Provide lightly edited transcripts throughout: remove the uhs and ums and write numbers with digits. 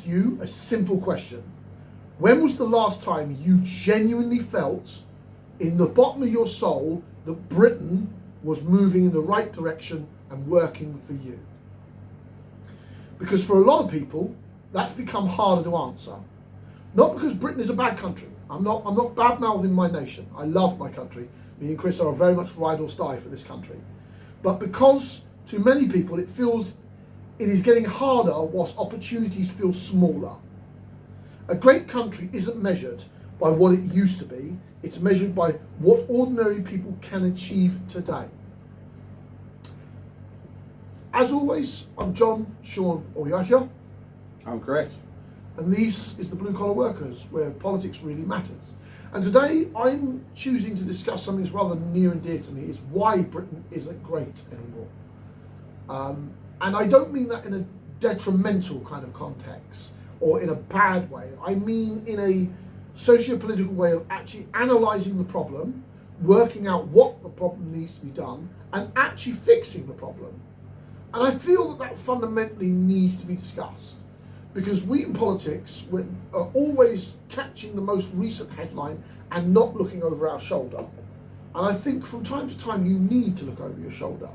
you a simple question. When was the last time you genuinely felt in the bottom of your soul that Britain was moving in the right direction and working for you? Because for a lot of people, that's become harder to answer. Not because Britain is a bad country. I'm not bad-mouthing my nation. I love my country. Me and Chris are very much ride or die for this country. But because to many people it is getting harder whilst opportunities feel smaller. A great country isn't measured by what it used to be. It's measured by what ordinary people can achieve today. As always, I'm John, Sean, or Yahya. I'm Chris. And this is the Blue Collar Workers, where politics really matters. And today I'm choosing to discuss something that's rather near and dear to me, is why Britain isn't great anymore. And I don't mean that in a detrimental kind of context or in a bad way. I mean in a socio-political way of actually analysing the problem, working out what the problem needs to be done, and actually fixing the problem. And I feel that fundamentally needs to be discussed. Because we in politics are always catching the most recent headline and not looking over our shoulder. And I think from time to time you need to look over your shoulder.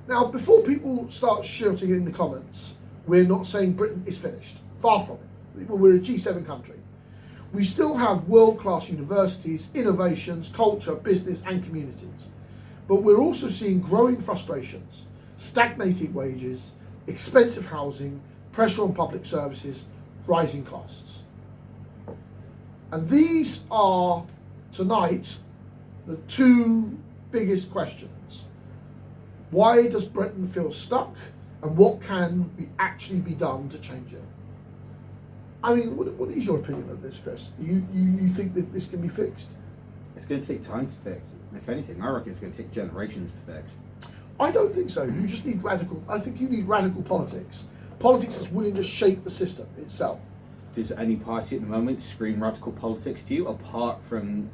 Now, before people start shouting in the comments, we're not saying Britain is finished. Far from it. We're a G7 country. We still have world-class universities, innovations, culture, business and communities. But we're also seeing growing frustrations, stagnating wages, expensive housing, pressure on public services, rising costs. And these are, tonight, the two biggest questions. Why does Britain feel stuck? And what can actually be done to change it? I mean, what is your opinion of this, Chris? You think that this can be fixed? It's going to take time to fix. If anything, I reckon it's going to take generations to fix. I don't think so. You just need I think you need radical politics. Politics that's willing to shake the system itself. Does any party at the moment scream radical politics to you, apart from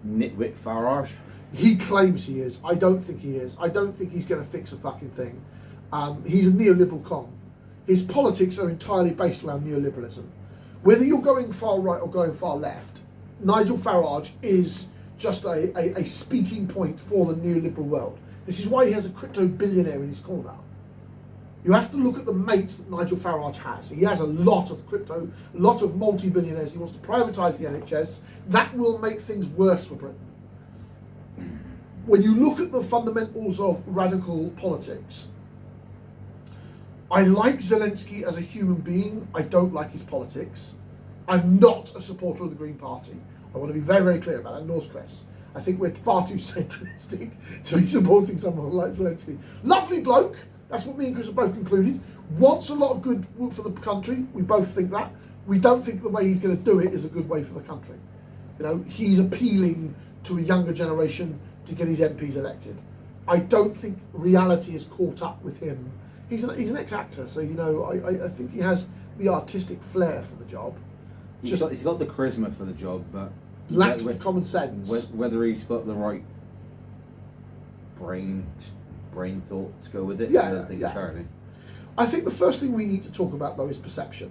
nitwit Farage? He claims he is. I don't think he is. I don't think he's going to fix a fucking thing. He's a neoliberal con. His politics are entirely based around neoliberalism. Whether you're going far right or going far left, Nigel Farage is just a speaking point for the neoliberal world. This is why he has a crypto billionaire in his corner. You have to look at the mates that Nigel Farage has. He has a lot of crypto, a lot of multi-billionaires. He wants to privatise the NHS. That will make things worse for Britain. When you look at the fundamentals of radical politics, I like Zelensky as a human being. I don't like his politics. I'm not a supporter of the Green Party. I want to be very, very clear about that, nor Chris. I think we're far too centralistic to be supporting someone like Zelensky. Lovely bloke, that's what me and Chris have both concluded. Wants a lot of good for the country, we both think that. We don't think the way he's going to do it is a good way for the country. You know, he's appealing to a younger generation to get his MPs elected. I don't think reality is caught up with him. He's an ex-actor, so you know, I think he has the artistic flair for the job. He's got the charisma for the job, but lacks the common sense. Whether he's got the right brain thought to go with it, yeah. entirely. I think the first thing we need to talk about, though, is perception.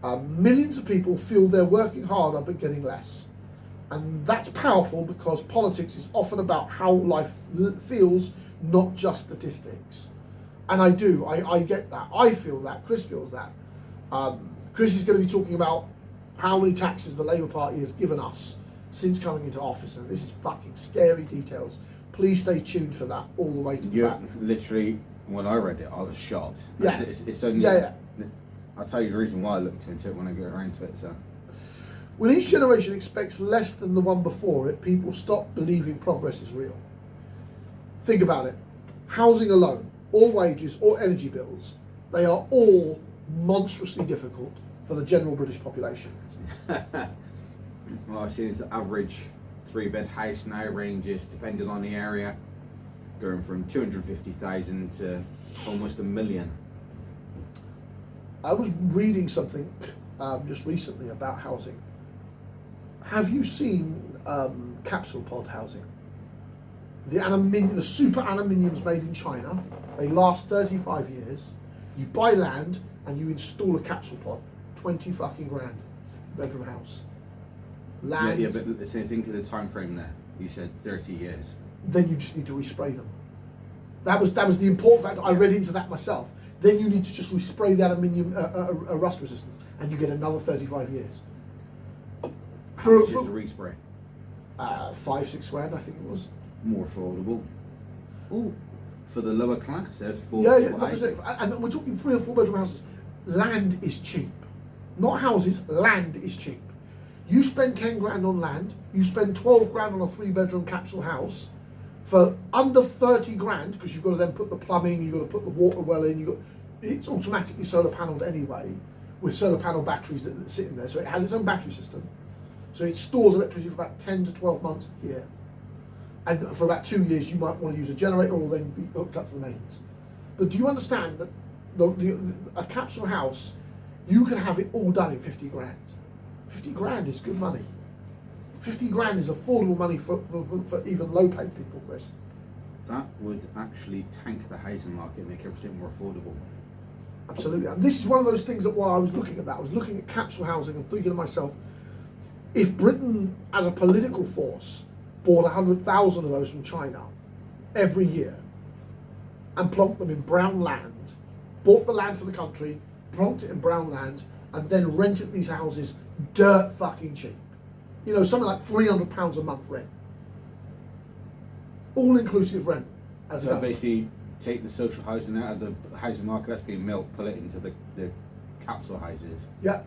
Millions of people feel they're working harder but getting less. And that's powerful because politics is often about how life feels, not just statistics. And I get that. I feel that. Chris feels that. Chris is going to be talking about how many taxes the Labour Party has given us since coming into office. And this is fucking scary details. Please stay tuned for that all the way to the back. Literally, when I read it, I was shocked. Yeah. It's only, I'll tell you the reason why I looked into it when I get around to it. So, when each generation expects less than the one before it, people stop believing progress is real. Think about it. Housing alone, or wages, or energy bills, they are all monstrously difficult for the general British population. Well, I see the average 3-bed house now ranges, depending on the area, going from 250,000 to almost 1 million. I was reading something just recently about housing. Have you seen capsule pod housing? The super aluminiums made in China. They last 35 years. You buy land and you install a capsule pod. 20 fucking grand. Bedroom house. Land. Yeah, but think of the time frame there. You said 30 years. Then you just need to respray them. That was the important fact. I read into that myself. Then you need to just respray the aluminium rust resistance, and you get another 35 years. How much is a respray? 5-6 grand, I think it was. More affordable. Oh, for the lower class, there's four. Yeah. And we're talking 3 or 4 bedroom houses. Land is cheap, not houses. Land is cheap. You spend 10 grand on land. You spend 12 grand on a 3-bedroom capsule house. For under 30 grand, because you've got to then put the plumbing, you've got to put the water well in, it's automatically solar panelled anyway, with solar panel batteries that sit in there. So it has its own battery system. So it stores electricity for about 10 to 12 months a year. And for about 2 years, you might want to use a generator or then be hooked up to the mains. But do you understand that a capsule house, you can have it all done in 50 grand. 50 grand is good money. 50 grand is affordable money for even low-paid people, Chris. That would actually tank the housing market and make everything more affordable. Absolutely. And this is one of those things that while I was looking at that, I was looking at capsule housing and thinking to myself, if Britain as a political force bought 100,000 of those from China every year and plonked them in brown land, bought the land for the country, plonked it in brown land, and then rented these houses dirt fucking cheap. You know, something like £300 a month rent. All-inclusive rent. So basically, take the social housing out of the housing market that's being built, pull it into the capsule houses. Yeah.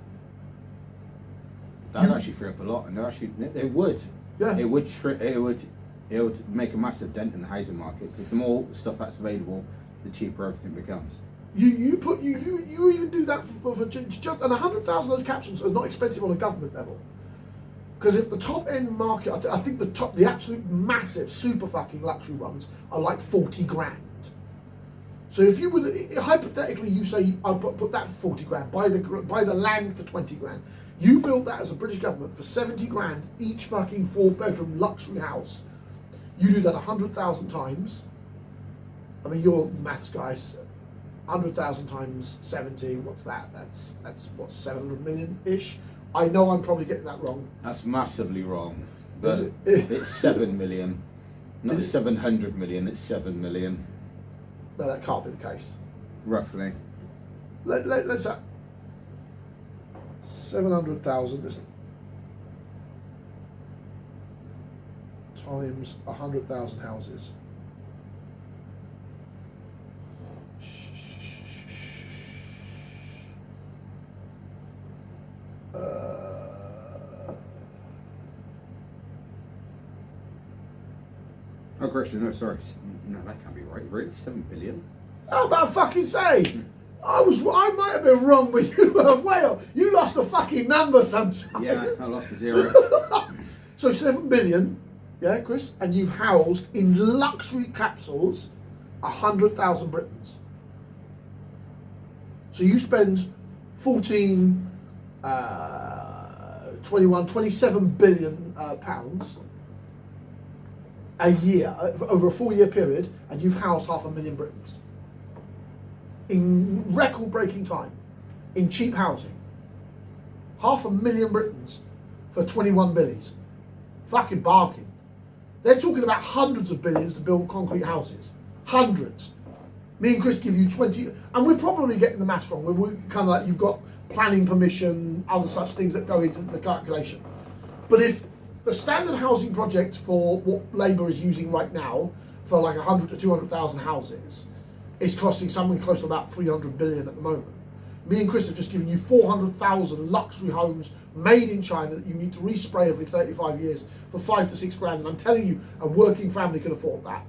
That'd actually free up a lot, and it would. Yeah. It would make a massive dent in the housing market, because the more stuff that's available, the cheaper everything becomes. You even do that for just and 100,000 of those capsules is not expensive on a government level. Because if the top end market, I think the absolute massive super fucking luxury ones are like 40 grand. So if you would hypothetically, you say I put that for 40 grand, buy the land for 20 grand, you build that as a British government for 70 grand each fucking 4-bedroom luxury house. You do that 100,000 times. I mean, you're the maths guys. 100,000 times 70, what's that? That's what, 700 million ish. I know I'm probably getting that wrong. That's massively wrong. But it's 7 million. Not 700 million, it's 7 million. No, that can't be the case. Roughly. Let's 700,000 times 100,000 houses. Oh, Christian, no, sorry. No, that can't be right. Really? 7 billion? How about fucking say? I might have been wrong, but you were way off. You lost a fucking number, sunshine. Yeah, I lost a zero. So 7 billion, yeah, Chris, and you've housed in luxury capsules 100,000 Britons. So you spend 14, 21, 27 billion pounds a year over a 4-year period, and you've housed 500,000 Britons in record-breaking time, in cheap housing. 500,000 Britons for 21 billies. Fucking bargain. They're talking about hundreds of billions to build concrete houses. Hundreds. Me and Chris give you 20, and we're probably getting the maths wrong. We're kind of like, you've got planning permission, other such things that go into the calculation. But if the standard housing project for what Labour is using right now, for like 100 to 200,000 houses, is costing something close to about 300 billion at the moment. Me and Chris have just given you 400,000 luxury homes made in China that you need to respray every 35 years for 5 to 6 grand, and I'm telling you, a working family can afford that.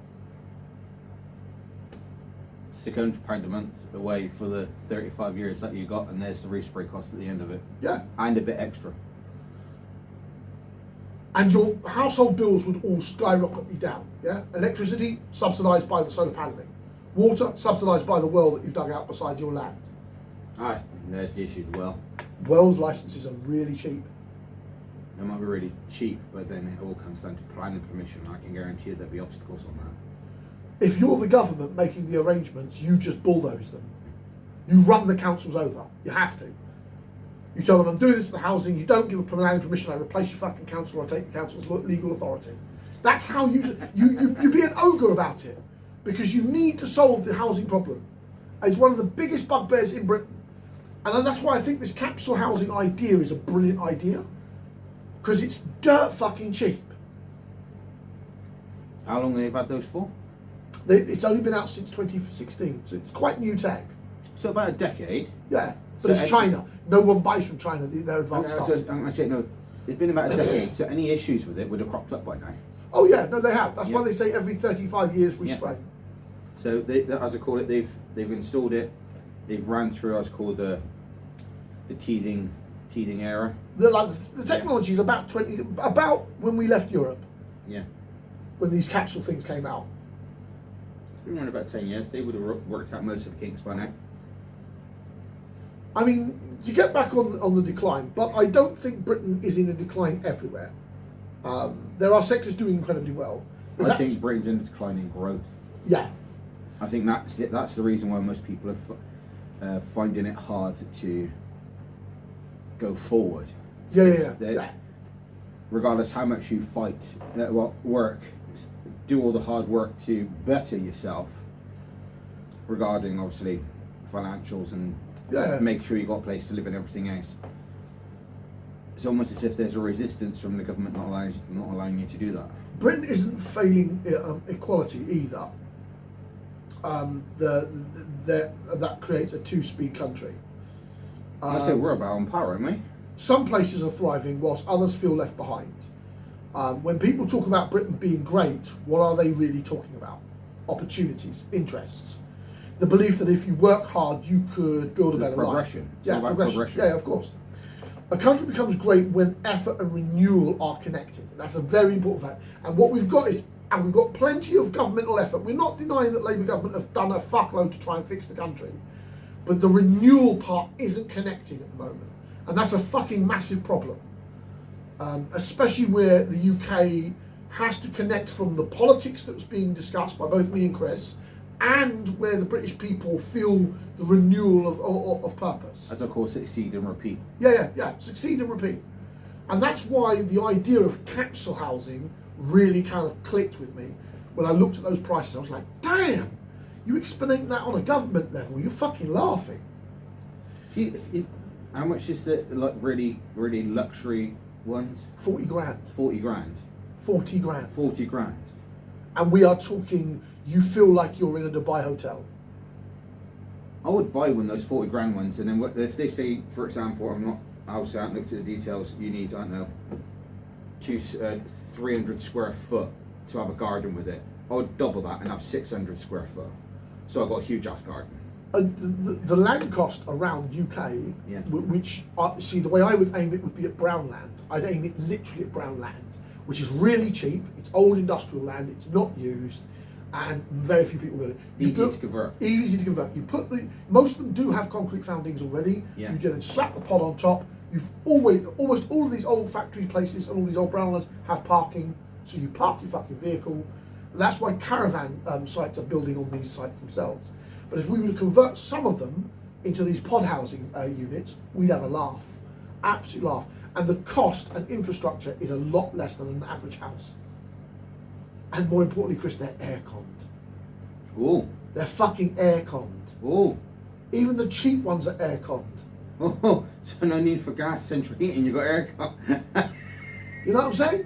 £600 a month away for the 35 years that you got, and there's the respray cost at the end of it. Yeah. And a bit extra. And your household bills would all skyrocket down. Yeah, electricity subsidised by the solar panelling, water subsidised by the well that you've dug out beside your land. Ah, there's the issue. The well. Wells licenses are really cheap. They might be really cheap, but then it all comes down to planning permission. I can guarantee you there'll be obstacles on that. If you're the government making the arrangements, you just bulldoze them. You run the councils over. You have to. You tell them, I'm doing this for the housing, you don't give a planning permission, I replace your fucking council, I take the council's legal authority. That's how you be an ogre about it. Because you need to solve the housing problem. It's one of the biggest bugbears in Britain. And that's why I think this capsule housing idea is a brilliant idea. Because it's dirt fucking cheap. How long have they had those for? It's only been out since 2016, so it's quite new tech. So about a decade. Yeah, but So it's China. No one buys from China. They're advanced. I say no. It's been about a decade. So any issues with it would have cropped up by now. Oh yeah, no, they have. That's why they say every 35 years we spray. So as I call it, they've installed it. They've ran through, as called the teething era. The technology is about when we left Europe. Yeah. When these capsule things came out. It's been around about 10 years. They would have worked out most of the kinks by now. I mean, to get back on the decline, but I don't think Britain is in a decline everywhere. There are sectors doing incredibly well. I think Britain's in declining growth. Yeah. I think that's the reason why most people are finding it hard to go forward. Yeah. Regardless how much you fight, do all the hard work to better yourself regarding obviously financials and make sure you've got a place to live and everything else. It's almost as if there's a resistance from the government not allowing you to do that. Britain isn't failing equality either. That creates a two-speed country. I say we're about on par, aren't we? Some places are thriving whilst others feel left behind. When people talk about Britain being great, what are they really talking about? Opportunities, interests. The belief that if you work hard, you could build a better life. Progression. Yeah, of course. A country becomes great when effort and renewal are connected. That's a very important fact. And what we've got is, and we've got plenty of governmental effort. We're not denying that Labour government have done a fuckload to try and fix the country. But the renewal part isn't connecting at the moment. And that's a fucking massive problem. Especially where the UK has to connect from the politics that was being discussed by both me and Chris, and where the British people feel the renewal of purpose. As I call, succeed and repeat. Yeah. Succeed and repeat. And that's why the idea of capsule housing really kind of clicked with me. When I looked at those prices, I was like, damn, you explain that on a government level, you're fucking laughing. How much is the really luxury ones? 40 grand. 40 grand. 40 grand. 40 grand. And we are talking, you feel like you're in a Dubai hotel. I would buy one of those 40 grand ones, and then if they say, for example, I haven't looked at the details, you need, I don't know, 300 square foot to have a garden with it. I would double that and have 600 square foot. So I've got a huge ass garden. The land cost around UK, which, see, the way I would aim it would be at brown land. I'd aim it literally at brown land, which is really cheap. It's old industrial land. It's not used, and very few people build it. Easy to convert. Easy to convert. You put most of them do have concrete foundings already. Yeah. You then slap the pod on top. You've almost all of these old factory places and all these old brown lands have parking, so you park your fucking vehicle. That's why caravan sites are building on these sites themselves. But if we were to convert some of them into these pod housing units, we'd have a laugh, absolute laugh. And the cost and infrastructure is a lot less than an average house. And more importantly, Chris, they're air-conned. Ooh. They're fucking air-conned. Ooh. Even the cheap ones are air-conned. Oh, so no need for gas central heating, you've got air-con. You know what I'm saying?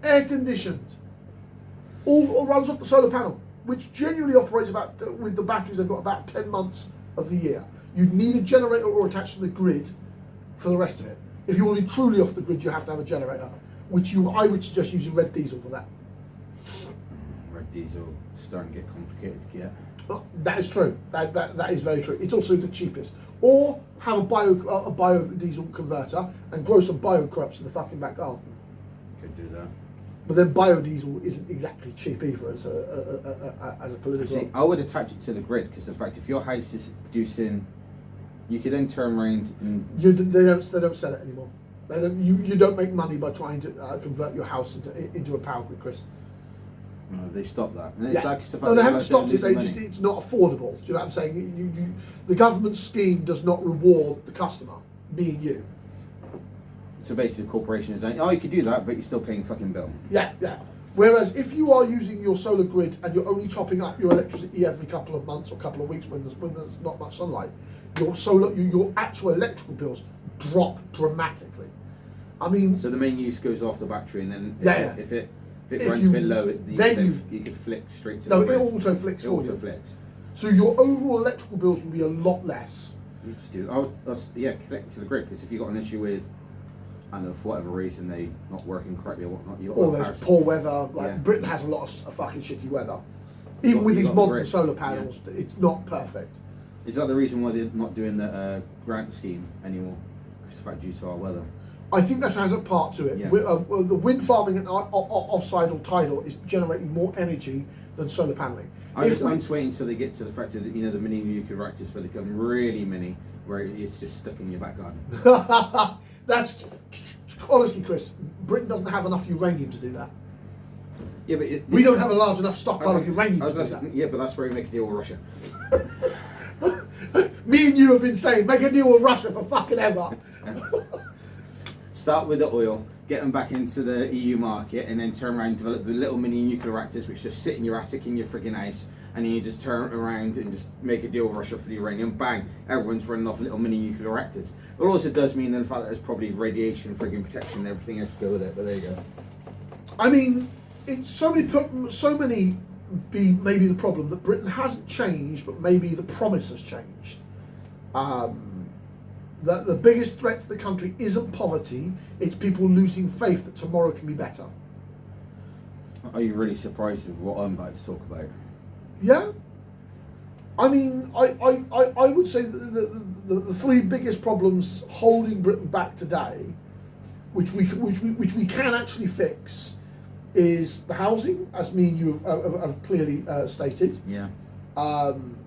Air-conditioned. All runs off the solar panel, which genuinely operates with the batteries, they've got about 10 months of the year. You'd need a generator or attached to the grid for the rest of it. If you want to be truly off the grid, you have to have a generator, which I would suggest using red diesel for that. Red diesel is starting to get complicated to get. That is true. That is very true. It's also the cheapest. Or have a biodiesel converter and grow some bio crops in the fucking back garden. Could do that. But then biodiesel isn't exactly cheap either as a political. See, I would attach it to the grid because the fact if your house is producing, you could then turn around and they don't sell it anymore. You don't make money by trying to convert your house into a power grid, Chris. No, they stopped that. And it's like stuff no, like they haven't stopped it. money. It's not affordable. Do you know what I'm saying? The government scheme does not reward the customer, me and you. So basically, the corporation is saying, "Oh, you could do that, but you're still paying a fucking bill." Yeah. Whereas if you are using your solar grid and you're only topping up your electricity every couple of months or couple of weeks when there's not much sunlight, your actual electrical bills drop dramatically. I mean, so the main use goes off the battery, and then if it runs a bit low, you could flick straight to the grid. No, it auto flicks for you. Flicks. So your overall electrical bills will be a lot less. You just do. Connect to the grid, because if you've got an issue with, I don't know, for whatever reason they not working correctly or whatnot, or there's poor weather. Britain has a lot of fucking shitty weather. Even with these modern solar panels, it's not perfect. Is that the reason why they're not doing the grant scheme anymore? It's in fact due to our weather. I think that has a part to it. Yeah. The wind farming and offside or tidal is generating more energy than solar paneling. I'm just waiting until they get to the fact that the mini nuclear reactors where they become really mini, where it's just stuck in your back garden. That's honestly, Chris. Britain doesn't have enough uranium to do that. Yeah, but we don't have a large enough stockpile of uranium to do that. Yeah, but that's where we make a deal with Russia. Me and you have been saying, make a deal with Russia for fucking ever. Start with the oil, get them back into the EU market, and then turn around and develop the little mini nuclear reactors which just sit in your attic in your frigging house, and then you just turn around and just make a deal with Russia for the uranium. Bang! Everyone's running off little mini nuclear reactors. It also does mean the fact that there's probably radiation, frigging protection, and everything else to go with it. But there you go. I mean, it's maybe the problem that Britain hasn't changed, but maybe the promise has changed. That the biggest threat to the country isn't poverty, it's people losing faith that tomorrow can be better. Are you really surprised with what I'm about to talk about? Yeah. I mean, I would say that the three biggest problems holding Britain back today, which we can actually fix, is the housing, as me and you have clearly stated. Yeah.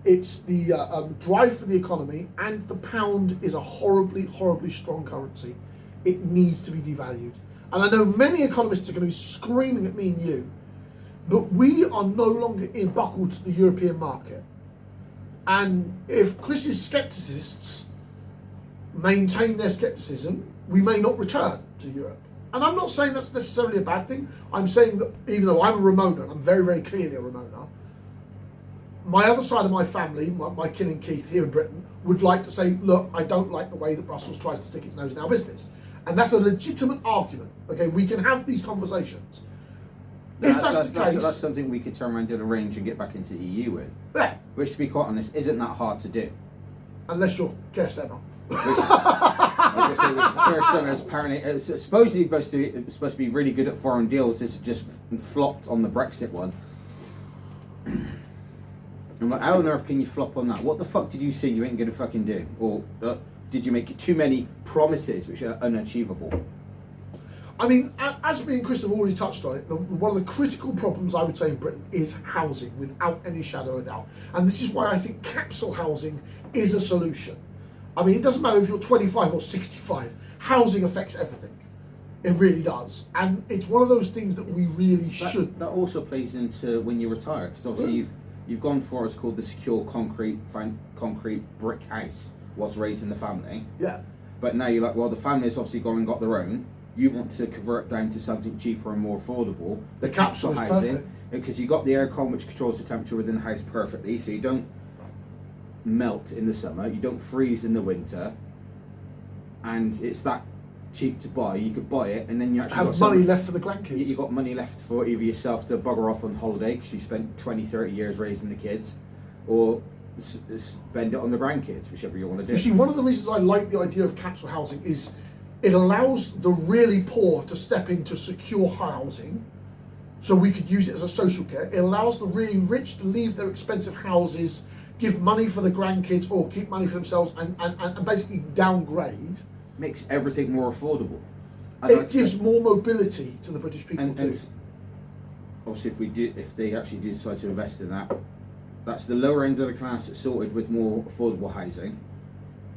It's the drive for the economy, and the pound is a horribly strong currency. It needs to be devalued. And I know many economists are going to be screaming at me and you, but we are no longer buckled to the European market. And if Chris's scepticists maintain their scepticism, we may not return to Europe. And I'm not saying that's necessarily a bad thing. I'm saying that even though I'm a Remoaner, I'm very, very clearly a Remoaner, my other side of my family, my kin and Keith here in Britain, would like to say, look, I don't like the way that Brussels tries to stick its nose in our business. And that's a legitimate argument. Okay, we can have these conversations. If that's the case... That's something we could turn around and arrange and get back into the EU with. Yeah. Which, to be quite honest, isn't that hard to do. Unless you're Keir Starmer. Keir Starmer is apparently supposedly supposed to be really good at foreign deals. This just flopped on the Brexit one. I'm like, how on earth can you flop on that? What the fuck did you say you ain't going to fucking do? Or did you make too many promises which are unachievable? I mean, as me and Chris have already touched on it, one of the critical problems I would say in Britain is housing, without any shadow of a doubt. And this is why I think capsule housing is a solution. I mean, it doesn't matter if you're 25 or 65, housing affects everything. It really does. And it's one of those things that we really should. That also plays into when you retire, because obviously you've gone for what's called the secure concrete brick house, what's raised in the family. Yeah. But now you're like, well, the family's obviously gone and got their own. You want to convert down to something cheaper and more affordable. The capsule housing, because you got the aircon which controls the temperature within the house perfectly, so you don't melt in the summer, you don't freeze in the winter, and it's that cheap to buy. You could buy it, and then you actually have money left for the grandkids. You got money left for either yourself to bugger off on holiday because you spent 20-30 years raising the kids, or spend it on the grandkids, whichever you want to do. You see, one of the reasons I like the idea of capsule housing is it allows the really poor to step into secure housing, so we could use it as a social care. It allows the really rich to leave their expensive houses, give money for the grandkids, or keep money for themselves, and basically downgrade. Makes everything more affordable. It gives more mobility to the British people too. And obviously, if they actually do decide to invest in that, that's the lower end of the class that's sorted with more affordable housing.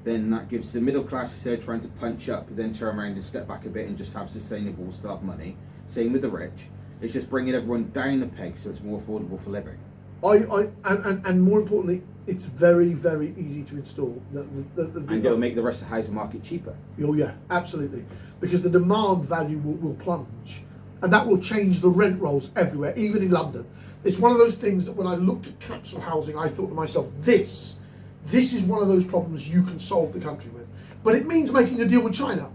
Then that gives the middle class, instead of trying to punch up, then turn around and step back a bit and just have sustainable, still have money. Same with the rich. It's just bringing everyone down the peg so it's more affordable for living. And more importantly, it's very, very easy to install. And it'll make the rest of the housing market cheaper. Oh yeah, absolutely. Because the demand value will plunge. And that will change the rent rolls everywhere, even in London. It's one of those things that when I looked at capsule housing, I thought to myself, this is one of those problems you can solve the country with. But it means making a deal with China.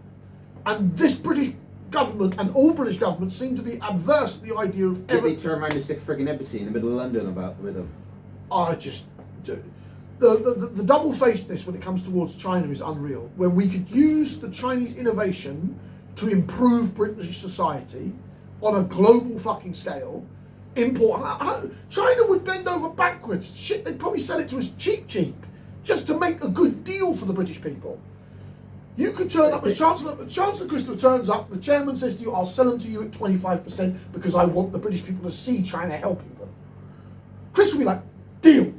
And this British government and all British governments seem to be adverse to the idea of... Did they turn around and stick a frigging embassy in the middle of London with them? I just... The double-facedness when it comes towards China is unreal. When we could use the Chinese innovation to improve British society on a global fucking scale, China would bend over backwards. Shit, they'd probably sell it to us cheap, just to make a good deal for the British people. You could turn up as Chancellor Christopher turns up, the chairman says to you, I'll sell them to you at 25% because I want the British people to see China helping them. Chris would be like, deal,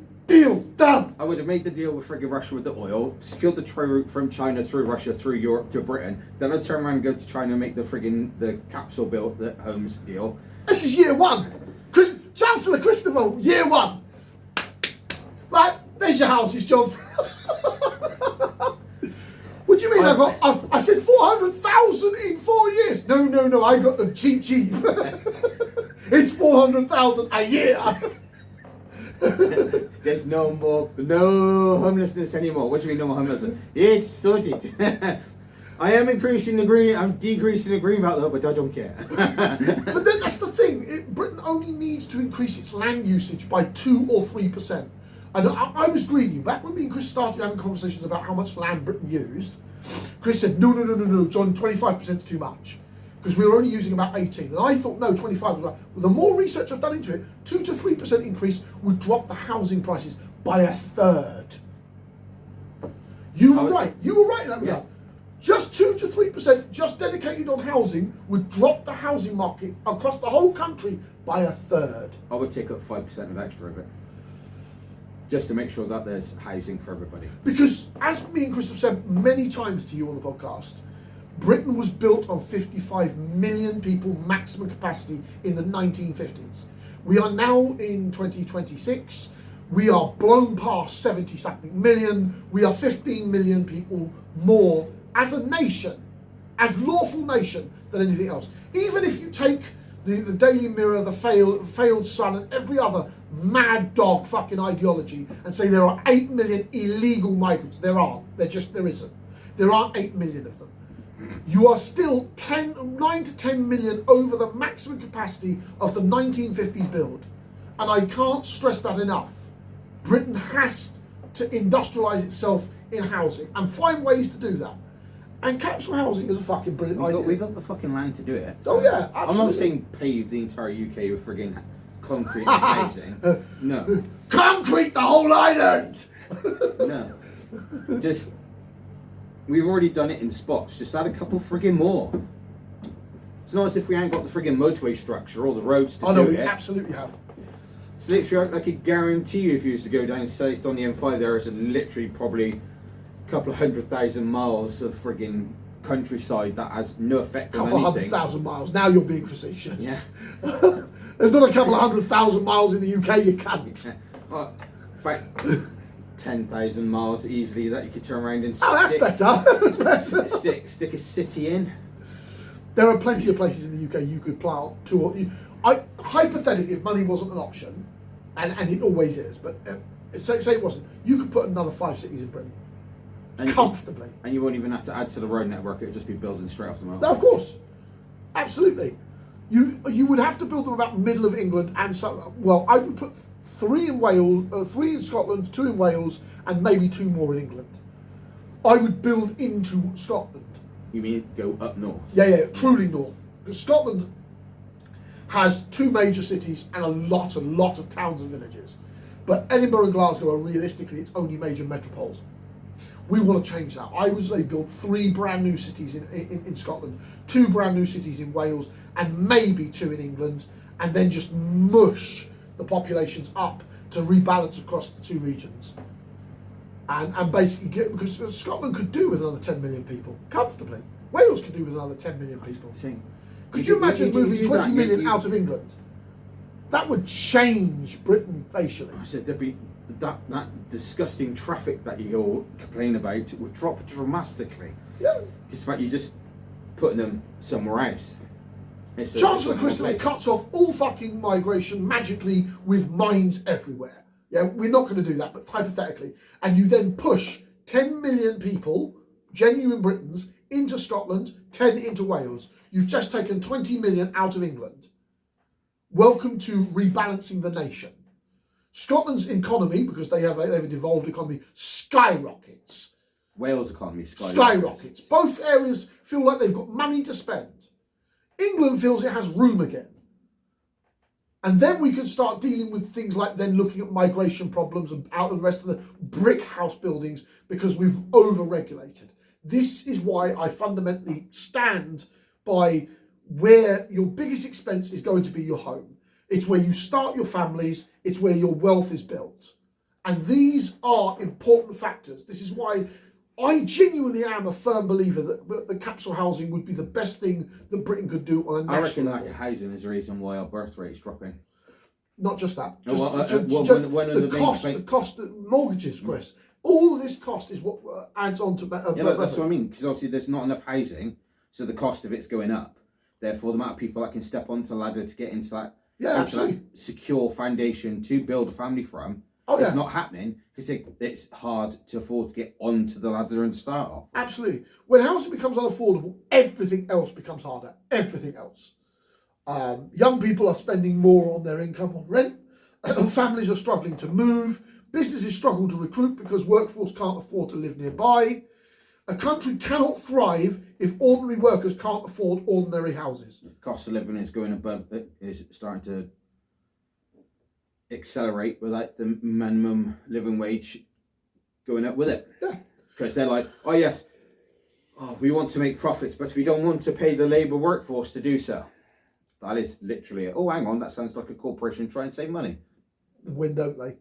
done. I would have made the deal with friggin' Russia with the oil, secured the trade route from China through Russia, through Europe to Britain. Then I'd turn around and go to China and make the capsule built the homes deal. This is year one. Chancellor Christopher, year one. Right, there's your houses, John. What do you mean? I said 400,000 in 4 years. No, I got them cheap. It's 400,000 a year. There's no homelessness anymore. What do you mean no more homelessness? It's started. I am decreasing the green belt though, but I don't care. But then that's the thing. Britain only needs to increase its land usage by 2 or 3%. And I was greedy. Back when me and Chris started having conversations about how much land Britain used, Chris said, no, John, 25% is too much. Because we were only using about 18. And I thought, no, 25 was right. Well, the more research I've done into it, 2 to 3% increase would drop the housing prices by a third. You were right in that regard. Yeah. Just 2 to 3%, just dedicated on housing, would drop the housing market across the whole country by a third. I would take up 5% of extra of it. Just to make sure that there's housing for everybody. Because, as me and Chris have said many times to you on the podcast, Britain was built on 55 million people maximum capacity in the 1950s. We are now in 2026. We are blown past 70-something million. We are 15 million people more as a nation, as lawful nation, than anything else. Even if you take the Daily Mirror, the failed Sun, and every other mad dog fucking ideology and say there are 8 million illegal migrants. There aren't. There isn't. There aren't 8 million of them. You are still 9 to 10 million over the maximum capacity of the 1950s build. And I can't stress that enough. Britain has to industrialise itself in housing and find ways to do that. And capsule housing is a fucking brilliant idea. We got the fucking land to do it. So oh yeah, absolutely. I'm not saying pave the entire UK with frigging concrete housing. No. Concrete the whole island! No. Just, we've already done it in spots. Just add a couple frigging more. It's not as if we ain't got the frigging motorway structure or the roads to do it. Oh no, we absolutely have. It's literally, I could guarantee you if you used to go down south on the M5, there is literally probably couple of 100,000 miles of frigging countryside that has no effect on anything. Couple 100,000 miles. Now you're being facetious. Yeah. There's not a couple of 100,000 miles in the UK, you can't. Well, about 10,000 miles easily that you could turn around and that's better. stick a city in. There are plenty of places in the UK you could plough to. Hypothetically, if money wasn't an option, and it always is, but say it wasn't, you could put another 5 cities in Britain. Comfortably. And you won't even have to add to the road network, it would just be building straight off the motorway. No, of course. Absolutely. You would have to build them about middle of England and so, well, I would put 3 in Wales, 3 in Scotland, 2 in Wales, and maybe 2 more in England. I would build into Scotland. You mean go up north? Yeah, truly north. Because Scotland has 2 major cities and a lot of towns and villages. But Edinburgh and Glasgow are realistically its only major metropoles. We want to change that. I would say build 3 brand new cities in Scotland, 2 brand new cities in Wales, and maybe 2 in England, and then just mush the populations up to rebalance across the 2 regions. And basically because Scotland could do with another 10 million people, comfortably. Wales could do with another 10 million people. Could you imagine moving 20 million out of England? That would change Britain facially. I said there'd be that disgusting traffic that you all complain about would drop dramatically. Yeah. Just the fact you're just putting them somewhere else. Chancellor Christopher cuts off all fucking migration magically with mines everywhere. Yeah, we're not going to do that, but hypothetically. And you then push 10 million people, genuine Britons, into Scotland, 10 into Wales. You've just taken 20 million out of England. Welcome to rebalancing the nation. Scotland's economy, because they have a devolved economy, skyrockets. Wales' economy skyrockets. Both areas feel like they've got money to spend. England feels it has room again. And then we can start dealing with things like then looking at migration problems and out of the rest of the brick house buildings because we've over-regulated. This is why I fundamentally stand by where your biggest expense is going to be your home. It's where you start your families. It's where your wealth is built. And these are important factors. This is why I genuinely am a firm believer that the capsule housing would be the best thing that Britain could do on a national level. I reckon housing is the reason why our birth rate is dropping. Not just that. The cost of mortgages, Chris. All of this cost is what adds on to... that's what I mean, because obviously there's not enough housing, so the cost of it's going up. Therefore, the amount of people that can step onto the ladder to get into that, that secure foundation to build a family from, it's not happening because it's hard to afford to get onto the ladder and start off. Absolutely. When housing becomes unaffordable, everything else becomes harder. Everything else. Young people are spending more on their income on rent. Families are struggling to move. Businesses struggle to recruit because workforce can't afford to live nearby. A country cannot thrive if ordinary workers can't afford ordinary houses. The cost of living is going above, is starting to accelerate with like the minimum living wage going up with it. Yeah. Because they're like, oh yes, we want to make profits, but we don't want to pay the labour workforce to do so. That is literally it. Oh, hang on, that sounds like a corporation trying to save money. When don't they?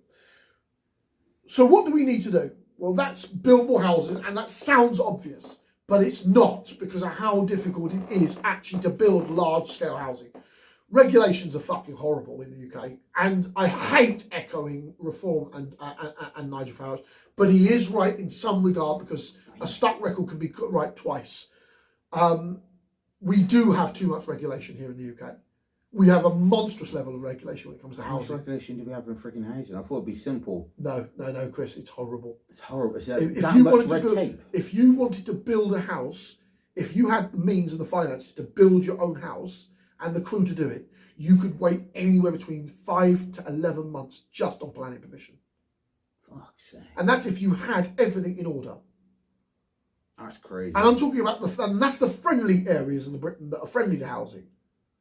So what do we need to do? Well, that's build more houses, and that sounds obvious, but it's not because of how difficult it is actually to build large-scale housing. Regulations are fucking horrible in the UK, and I hate echoing Reform and Nigel Farage, but he is right in some regard because a stuck record can be right twice. We do have too much regulation here in the UK. We have a monstrous level of regulation when it comes to housing. How much regulation do we have in freaking housing? I thought it'd be simple. No, Chris, it's horrible. It's horrible. It's if you wanted to build a house, if you had the means and the finances to build your own house and the crew to do it, you could wait anywhere between 5 to 11 months just on planning permission. Fuck's sake. And that's if you had everything in order. That's crazy. And I'm talking about and that's the friendly areas in Britain that are friendly to housing.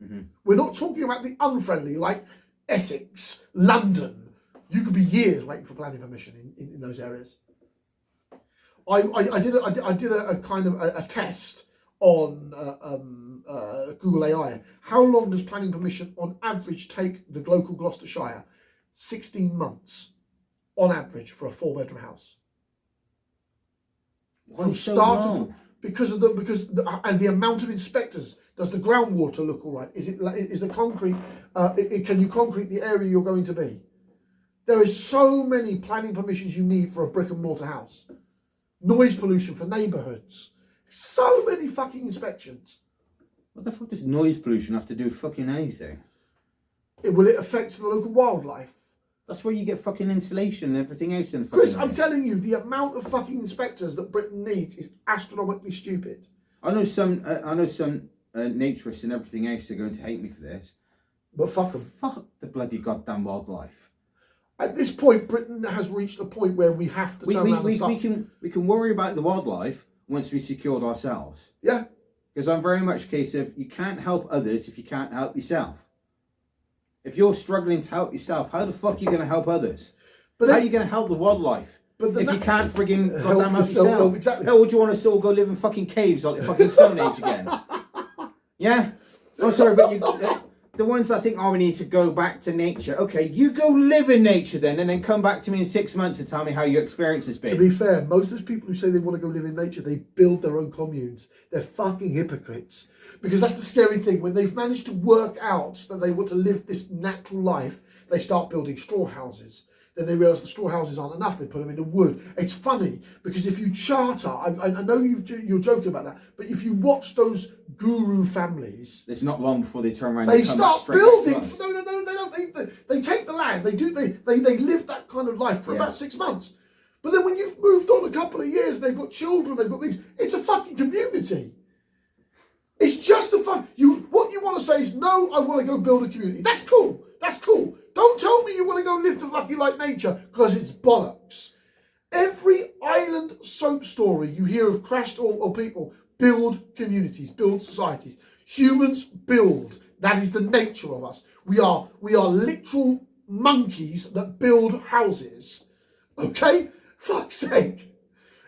Mm-hmm. We're not talking about the unfriendly, like Essex, London. You could be years waiting for planning permission in those areas. I did a kind of a test on Google AI. How long does planning permission on average take the local Gloucestershire? 16 months on average for a 4-bedroom house. From start to, because the amount of inspectors. Does the groundwater look all right? Is the concrete? Can you concrete the area you're going to be? There is so many planning permissions you need for a brick and mortar house. Noise pollution for neighbourhoods. So many fucking inspections. What the fuck does noise pollution have to do with fucking anything? It affects the local wildlife. That's where you get fucking insulation and everything else in. Chris, I'm telling you, the amount of fucking inspectors that Britain needs is astronomically stupid. I know some naturists and everything else are going to hate me for this. But fuck them. Fuck the bloody goddamn wildlife. At this point, Britain has reached a point where we have to turn around and start. We can worry about the wildlife once we secured ourselves. Yeah. Because I'm very much a case of you can't help others if you can't help yourself. If you're struggling to help yourself, how the fuck are you going to help others? How are you going to help the wildlife? If you can't frigging goddamn help yourself, exactly. Hell, would you want us to all go live in fucking caves like the fucking Stone Age again? Yeah? I'm sorry, but the ones that think, oh, we need to go back to nature. Okay, you go live in nature then, and then come back to me in 6 months and tell me how your experience has been. To be fair, most of those people who say they want to go live in nature, they build their own communes. They're fucking hypocrites. Because that's the scary thing. When they've managed to work out that they want to live this natural life, they start building straw houses. Then they realise the straw houses aren't enough. They put them into wood. It's funny because if you charter, I know you're joking about that, but if you watch those guru families, it's not long before they turn around. They start building. No, they don't. They take the land. They live that kind of life for about 6 months. But then when you've moved on a couple of years, they've got children, they've got things. It's a fucking community. It's just a fun. What you want to say is, no, I want to go build a community. That's cool. That's cool. Don't tell me you want to go live to fucking like nature, because it's bollocks. Every island soap story you hear of crashed or people build communities, build societies. Humans build. That is the nature of us. We are literal monkeys that build houses. Okay? Fuck's sake.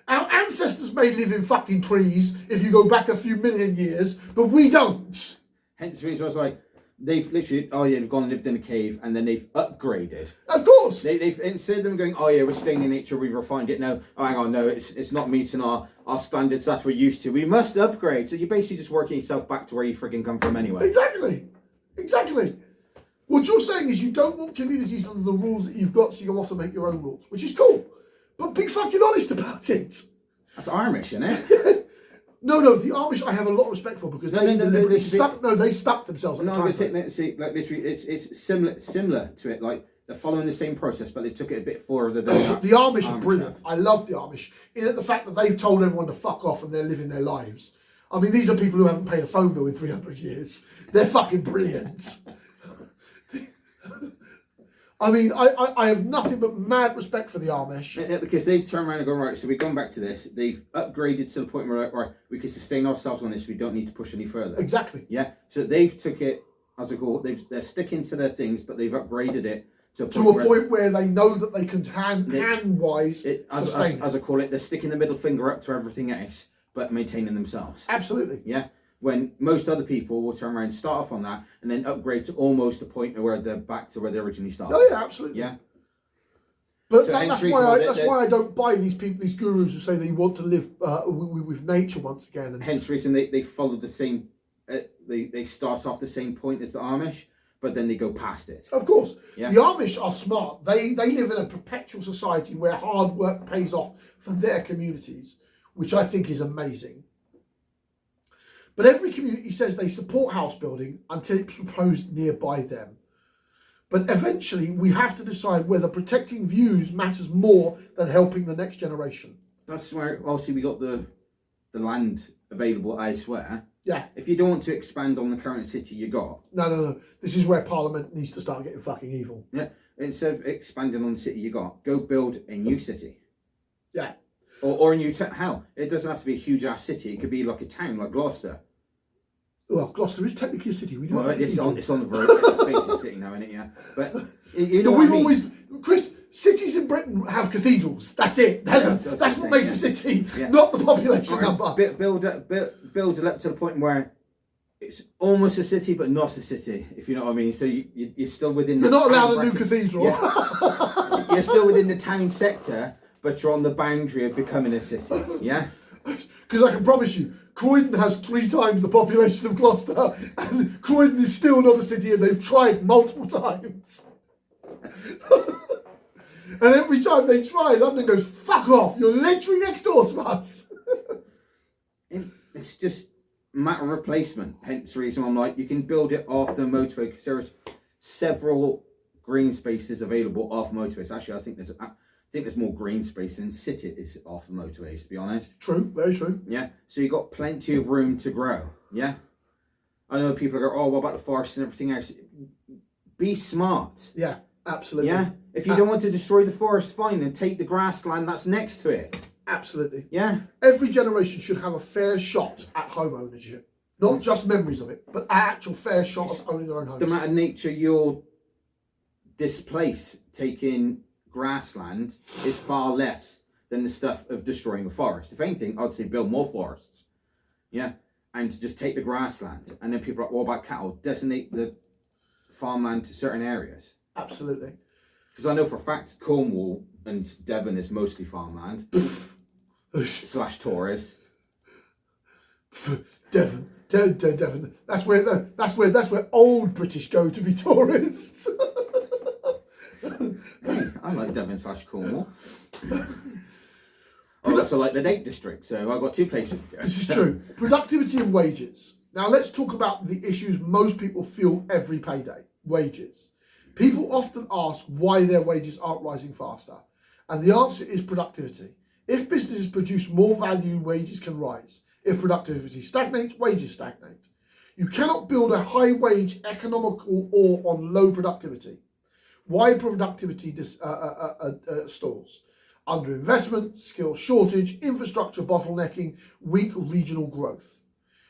Our ancestors may live in fucking trees if you go back a few million years, but we don't. Hence the reason I was like, they've literally, they've gone and lived in a cave, and then they've upgraded. Of course. They've instead of them going, we're staying in nature, we've refined it. No, hang on, no, it's not meeting our standards that we're used to. We must upgrade. So you're basically just working yourself back to where you frigging come from anyway. Exactly. What you're saying is you don't want communities under the rules that you've got, so you go off to make your own rules, which is cool. But be fucking honest about it. That's Amish, isn't it? No, the Amish I have a lot of respect for, because they stuck themselves at the time. Literally, it's similar to it. Like, they're following the same process, but they took it a bit further than that. The Amish are brilliant. I love the Amish. In the fact that they've told everyone to fuck off and they're living their lives. I mean, these are people who haven't paid a phone bill in 300 years. They're fucking brilliant. I mean, I have nothing but mad respect for the Amish. Yeah, because they've turned around and gone, right, so we've gone back to this. They've upgraded to the point where, right, we can sustain ourselves on this. We don't need to push any further. Exactly. Yeah. So they've took it, as I call it, they're sticking to their things, but they've upgraded it to a point where they know that they can hand-wise sustain it. As I call it, they're sticking the middle finger up to everything else, but maintaining themselves. Absolutely. Yeah. When most other people will turn around and start off on that and then upgrade to almost the point where they're back to where they originally started. Oh yeah, absolutely. Yeah. But that's why I don't buy these gurus who say they want to live with nature once again. And hence the reason they follow the same, they start off the same point as the Amish, but then they go past it. Of course. Yeah. The Amish are smart. They live in a perpetual society where hard work pays off for their communities, which I think is amazing. But every community says they support house building until it's proposed nearby them. But eventually we have to decide whether protecting views matters more than helping the next generation. That's where obviously we got the land available elsewhere. Yeah. If you don't want to expand on the current city you got. No. This is where Parliament needs to start getting fucking evil. Yeah. Instead of expanding on the city you got, go build a new city. Yeah. Or a new town. How? It doesn't have to be a huge ass city. It could be like a town, like Gloucester. Well, Gloucester is technically a city. It's on the road. It's basically a city now, isn't it? Yeah. But you know, always, Chris. Cities in Britain have cathedrals. That's it. That's what makes a city, not the population number. Build it up to the point where it's almost a city, but not a city. If you know what I mean. So you're still within. You're not allowed a new cathedral. Yeah. You're still within the town sector, but you're on the boundary of becoming a city. Yeah. Because I can promise you, Croydon has 3 times the population of Gloucester, and Croydon is still not a city, and they've tried multiple times. And every time they try, London goes, fuck off, you're literally next door to us. It's just a matter of replacement. Hence the reason I'm like, you can build it off the motorway, because there's several green spaces available off motorways. Actually, I think there's more green space than city is off the motorways, to be honest. True, very true. Yeah, so you've got plenty of room to grow. Yeah, I know people go, what about the forest and everything else? Be smart. Yeah, absolutely. Yeah, if you don't want to destroy the forest, fine, and take the grassland that's next to it. Absolutely. Yeah. Every generation should have a fair shot at home ownership. Not just memories of it, but an actual fair shot of owning their own homes. The amount of nature you'll displace taking grassland is far less than the stuff of destroying a forest. If anything, I'd say build more forests. Yeah. And just take the grassland. And then people are like, what about cattle? Designate the farmland to certain areas? Absolutely. Because I know for a fact Cornwall and Devon is mostly farmland / tourists. Devon. That's where old British go to be tourists. Hey, I like Devon / Cornwall. I also like the Lake District, so I've got 2 places to go. This is true. Productivity and wages. Now let's talk about the issues most people feel every payday. Wages. People often ask why their wages aren't rising faster. And the answer is productivity. If businesses produce more value, wages can rise. If productivity stagnates, wages stagnate. You cannot build a high wage economical or on low productivity. Why productivity stalls? Underinvestment, skill shortage, infrastructure bottlenecking, weak regional growth.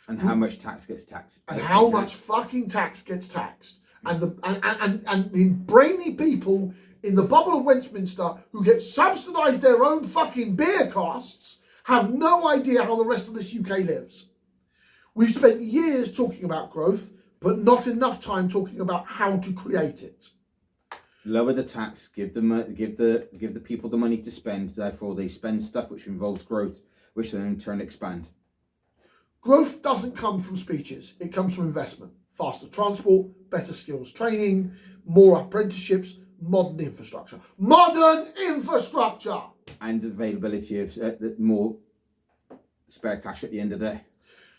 And how much tax gets taxed. And how much fucking tax gets taxed. And the brainy people in the bubble of Westminster who get subsidised their own fucking beer costs have no idea how the rest of this UK lives. We've spent years talking about growth, but not enough time talking about how to create it. Lower the tax, give the people the money to spend, therefore they spend stuff which involves growth, which then in turn expand. Growth doesn't come from speeches, it comes from investment. Faster transport, better skills training, more apprenticeships, modern infrastructure. Modern infrastructure! And availability of more spare cash at the end of the day.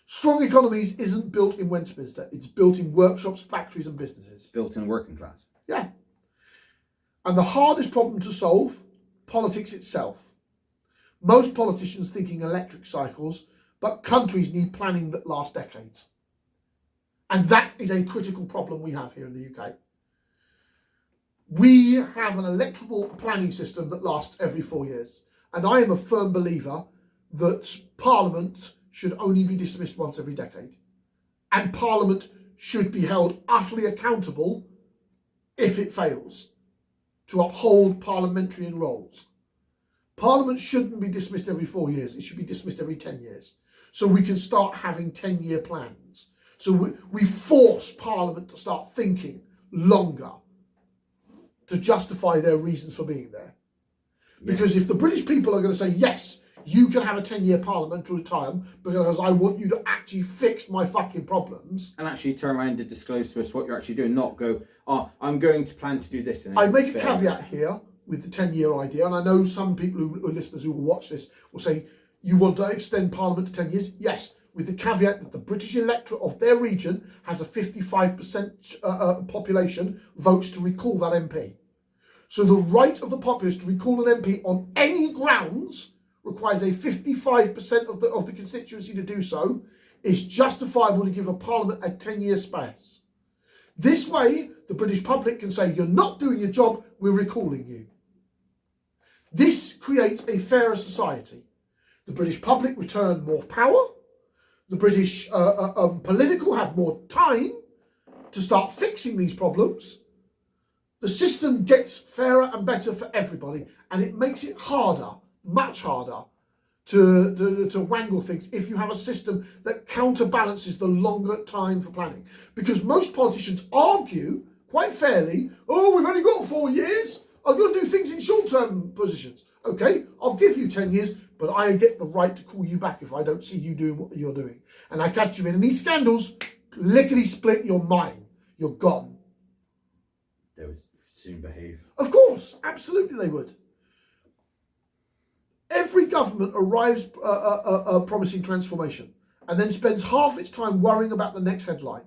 Strong economies isn't built in Westminster, it's built in workshops, factories and businesses. Built in working class. Yeah. And the hardest problem to solve, politics itself. Most politicians thinking electric cycles, but countries need planning that lasts decades. And that is a critical problem we have here in the UK. We have an electoral planning system that lasts every 4 years. And I am a firm believer that Parliament should only be dismissed once every decade. And Parliament should be held utterly accountable if it fails to uphold parliamentarian roles. Parliament shouldn't be dismissed every 4 years. It should be dismissed every 10 years. So we can start having 10-year plans. So we force Parliament to start thinking longer to justify their reasons for being there. Because if the British people are going to say, yes, you can have a 10-year parliamentary term because I want you to actually fix my fucking problems. And actually turn around and disclose to us what you're actually doing, not go, I'm going to plan to do this. And I make a caveat here with the 10-year idea, and I know some people who are listeners who will watch this will say, you want to extend Parliament to 10 years? Yes, with the caveat that the British electorate of their region has a 55% population votes to recall that MP. So the right of the populace to recall an MP on any grounds requires a 55% of the constituency to do so, is justifiable to give a Parliament a 10-year space. This way, the British public can say, you're not doing your job, we're recalling you. This creates a fairer society. The British public return more power. The British political have more time to start fixing these problems. The system gets fairer and better for everybody, and it makes it harder, much harder, to wangle things if you have a system that counterbalances the longer time for planning. Because most politicians argue, quite fairly, we've only got 4 years, I've got to do things in short-term positions. Okay, I'll give you 10 years, but I get the right to call you back if I don't see you doing what you're doing. And I catch you in any scandals, lickety-split, you're mine. You're gone. They would soon behave. Of course, absolutely they would. Every government arrives promising transformation and then spends half its time worrying about the next headline.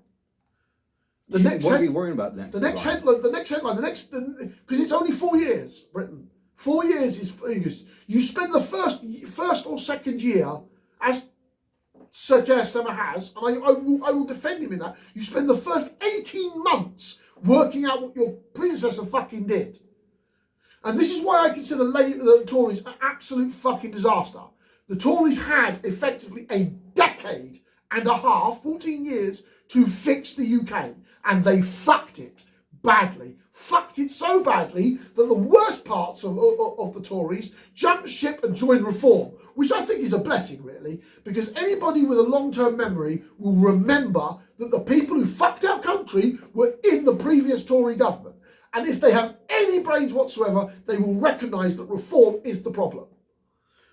What are you worrying about next? The next headline, because it's only 4 years, Britain. 4 years is, you spend the first or second year, as Sir Keir Starmer has, and I will defend him in that, you spend the first 18 months working out what your predecessor fucking did. And this is why I consider the Tories an absolute fucking disaster. The Tories had effectively a decade and a half, 14 years, to fix the UK. And they fucked it badly fucked it so badly that the worst parts of the Tories jumped ship and joined Reform, which I think is a blessing, really, because anybody with a long-term memory will remember that the people who fucked our country were in the previous Tory government. And if they have any brains whatsoever, they will recognise that Reform is the problem,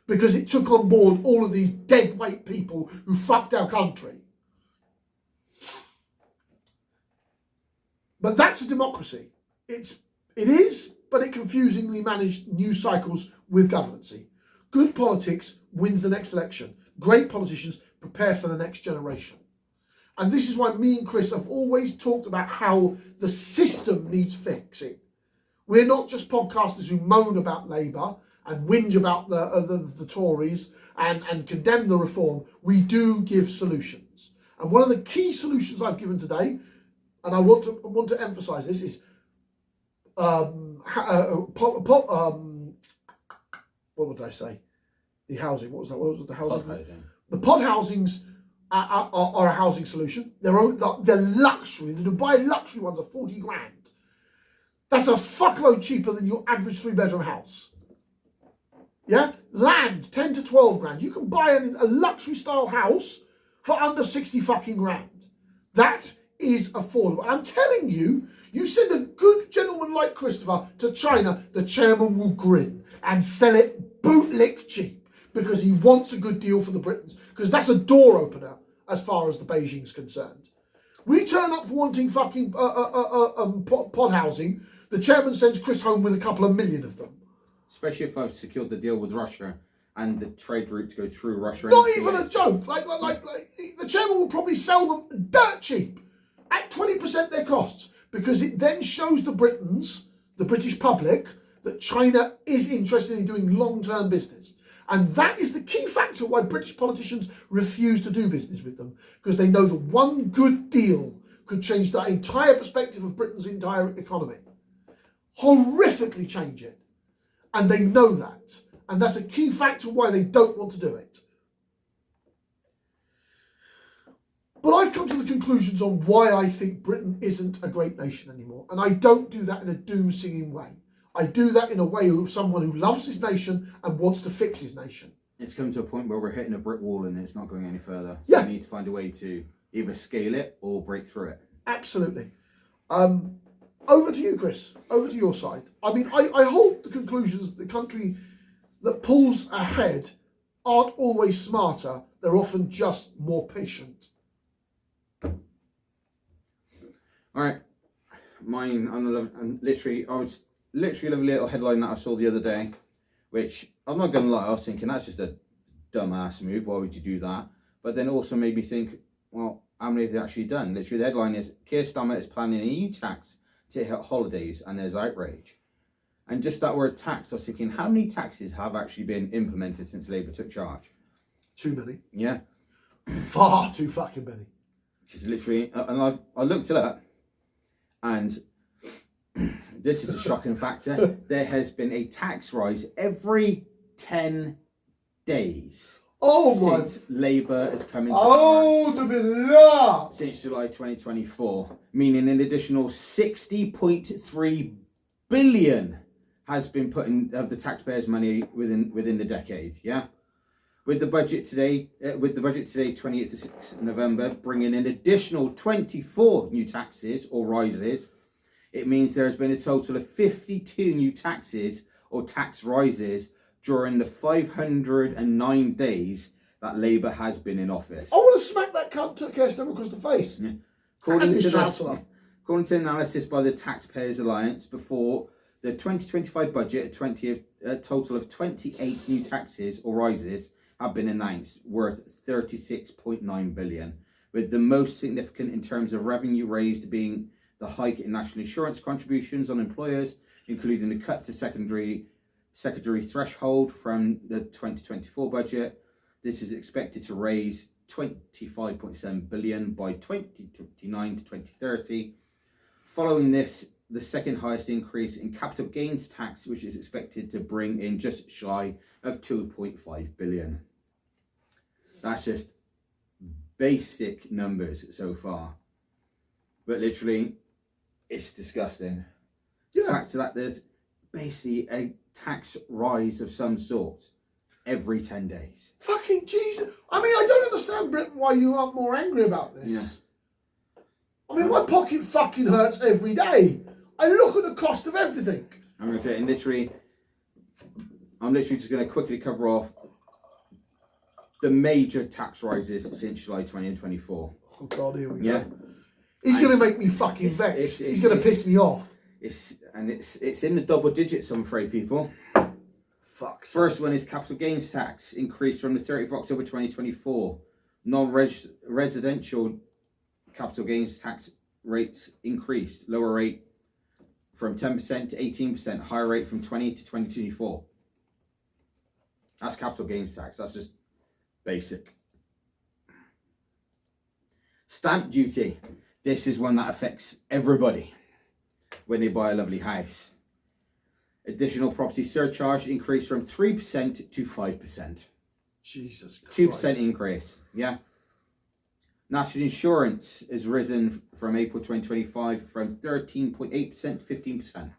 because it took on board all of these deadweight people who fucked our country. But that's a democracy. It is, but it confusingly managed news cycles with governancy. Good politics wins the next election. Great politicians prepare for the next generation. And this is why me and Chris have always talked about how the system needs fixing. We're not just podcasters who moan about Labour and whinge about the Tories and condemn the Reform. We do give solutions. And one of the key solutions I've given today, and I want to emphasise this, is what would I say? The housing. What was that? What was the housing? Pod housing. The pod housings are a housing solution. They're luxury. The Dubai luxury ones are 40 grand. That's a fuckload cheaper than your average 3-bedroom house. Yeah? Land, 10 to 12 grand. You can buy a luxury style house for under 60 fucking grand. That is affordable. I'm telling you, you send a good gentleman like Christopher to China, the chairman will grin and sell it bootlick cheap because he wants a good deal for the Britons, because that's a door opener as far as the Beijing's concerned. We turn up for wanting fucking pod housing. The chairman sends Chris home with a couple of million of them. Especially if I've secured the deal with Russia and the trade route to go through Russia. Not even a joke. Like the chairman will probably sell them dirt cheap at 20% their costs, because it then shows the Britons, the British public, that China is interested in doing long-term business. And that is the key factor why British politicians refuse to do business with them, because they know that one good deal could change the entire perspective of Britain's entire economy. Horrifically change it. And they know that. And that's a key factor why they don't want to do it. But I've come to the conclusions on why I think Britain isn't a great nation anymore. And I don't do that in a doom-singing way. I do that in a way of someone who loves his nation and wants to fix his nation. It's come to a point where we're hitting a brick wall and it's not going any further. So Yeah. we need to find a way to either scale it or break through it. Absolutely. Over to you, Chris. Over to your side. I mean, I hold the conclusions that the country that pulls ahead aren't always smarter. They're often just more patient. All right. Mine, I was literally a little headline that I saw the other day, which I'm not going to lie, I was thinking that's just a dumbass move. Why would you do that? But then also made me think, well, how many have they actually done? Literally, the headline is Keir Starmer is planning a new tax to hit holidays, and there's outrage. And just that word tax, I was thinking, how many taxes have actually been implemented since Labour took charge? Too many. Yeah. Far too fucking many. Just literally, and I looked it up, and this is a shocking factor. There has been a tax rise every 10 days since Labour has come into power. Since July 2024, meaning an additional 60.3 billion has been put in of the taxpayers' money within the decade. Yeah, with the budget today, 28th to 6th November, bringing an additional 24 new taxes or rises. It means there has been a total of 52 new taxes or tax rises during the 509 days that Labour has been in office. I want to smack that cunt to Keir Starmer across the face. Yeah. According to analysis by the Taxpayers Alliance, before the 2025 budget, a total of 28 new taxes or rises have been announced, worth 36.9 billion, with the most significant in terms of revenue raised being the hike in national insurance contributions on employers, including the cut to secondary threshold from the 2024 budget. This is expected to raise 25.7 billion by 2029 to 2030. Following this, the second highest increase in capital gains tax, which is expected to bring in just shy of 2.5 billion. That's just basic numbers so far. But literally, it's disgusting. Yeah. The fact that there's basically a tax rise of some sort every 10 days. Fucking Jesus. I mean, I don't understand, Britain, why you aren't more angry about this. Yeah. I mean, my pocket fucking hurts every day. I look at the cost of everything. I'm going to say, I'm literally just going to quickly cover off the major tax rises since July 2024. Oh, God, here we go. He's going to make me fucking vexed. He's going to piss me off. It's in the double digits, I'm afraid, people. Fuck. First one is capital gains tax increased from the 30th of October 2024. Non-residential capital gains tax rates increased. Lower rate from 10% to 18%. Higher rate from 20 to 2024. That's capital gains tax. That's just basic. Stamp duty. This is one that affects everybody when they buy a lovely house. Additional property surcharge increased from 3% to 5%. Jesus Christ. 2% increase, yeah. National insurance has risen from April 2025 from 13.8% to 15%.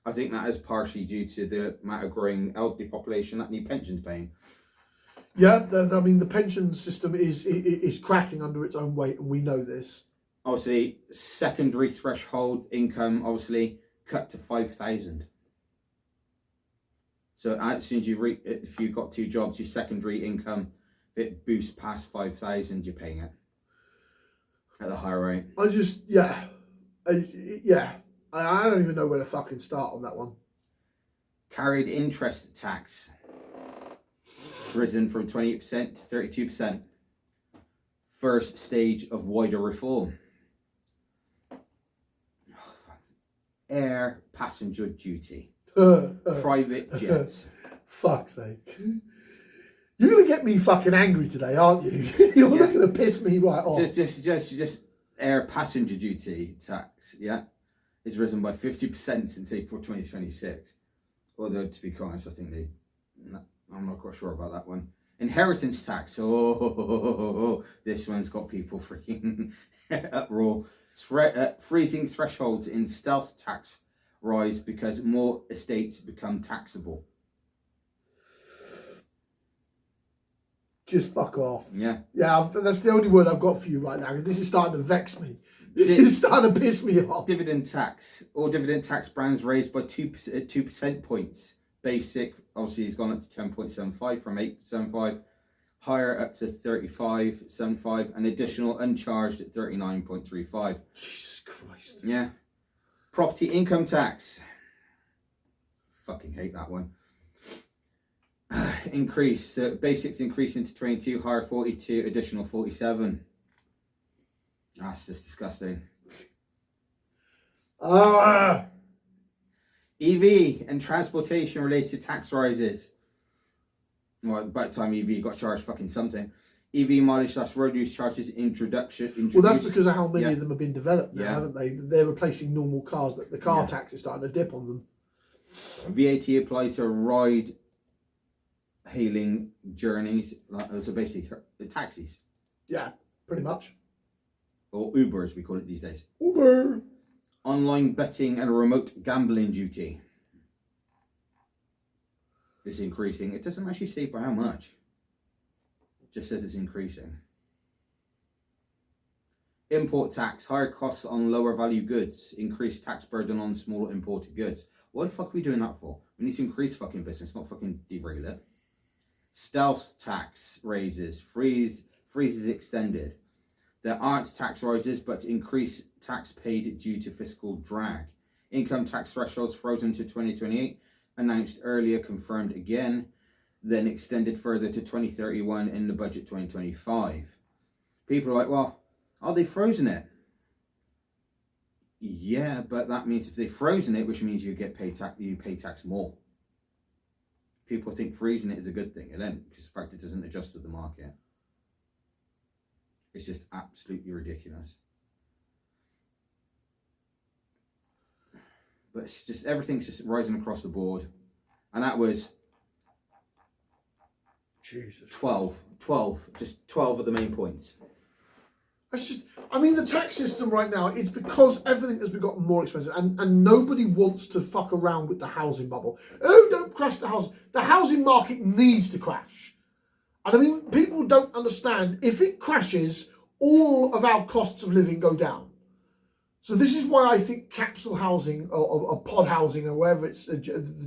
I think that is partially due to the amount of growing elderly population that need pensions paying. Yeah, I mean, the pension system is cracking under its own weight, and we know this. Obviously, secondary threshold income, obviously, cut to 5,000. So as soon as if you've got 2 jobs, your secondary income, if it boosts past 5,000, you're paying it at the higher rate. I don't even know where to fucking start on that one. Carried interest tax risen from 28% to 32%. First stage of wider reform. Air passenger duty. Private jets. Fuck's sake. You're going to get me fucking angry today, aren't you? You're not going to piss me right off. Just air passenger duty tax, yeah, is risen by 50% since April 2026. Although, to be honest, I think I'm not quite sure about that one. Inheritance tax. This one's got people freaking uproar. Freezing thresholds in stealth tax rise because more estates become taxable. Just fuck off. Yeah. Yeah, that's the only word I've got for you right now. This is starting to vex me. This is starting to piss me off. Dividend tax. All dividend tax brands raised by 2% points. Basic, obviously, has gone up to 10.75 from 8.75. Higher up to 35.75. And additional uncharged at 39.35. Jesus Christ. Yeah. Property income tax. Fucking hate that one. Increase. Basics increase into 22. Higher 42. Additional 47. That's just disgusting. EV and transportation related tax rises. Well, by the time EV got charged fucking something. EV mileage / road use charges introduced. Well, that's because of how many of them have been developed now, haven't they? They're replacing normal cars. That the car tax is starting to dip on them. VAT applied to ride hailing journeys. So basically, the taxis. Yeah, pretty much. Or Uber, as we call it these days. Uber. Online betting and remote gambling duty is increasing. It doesn't actually say by how much. It just says it's increasing. Import tax, higher costs on lower value goods, increased tax burden on small imported goods. What the fuck are we doing that for? We need to increase fucking business, not fucking derail it. Stealth tax raises, freezes extended. There aren't tax rises, but increased tax paid due to fiscal drag. Income tax thresholds frozen to 2028, announced earlier, confirmed again, then extended further to 2031 in the budget 2025. People are like, well, are they frozen it? Yeah, but that means if they've frozen it, which means you pay tax more. People think freezing it is a good thing. It ain't, because the fact it doesn't adjust with the market. It's just absolutely ridiculous. But it's just, everything's just rising across the board. And that was Jesus. 12 of the main points. That's just, I mean, the tax system right now, it's because everything has gotten more expensive, and nobody wants to fuck around with the housing bubble. Oh, don't crash the house. The housing market needs to crash. And I mean, people don't understand, if it crashes, all of our costs of living go down. So this is why I think capsule housing or pod housing or whatever it's the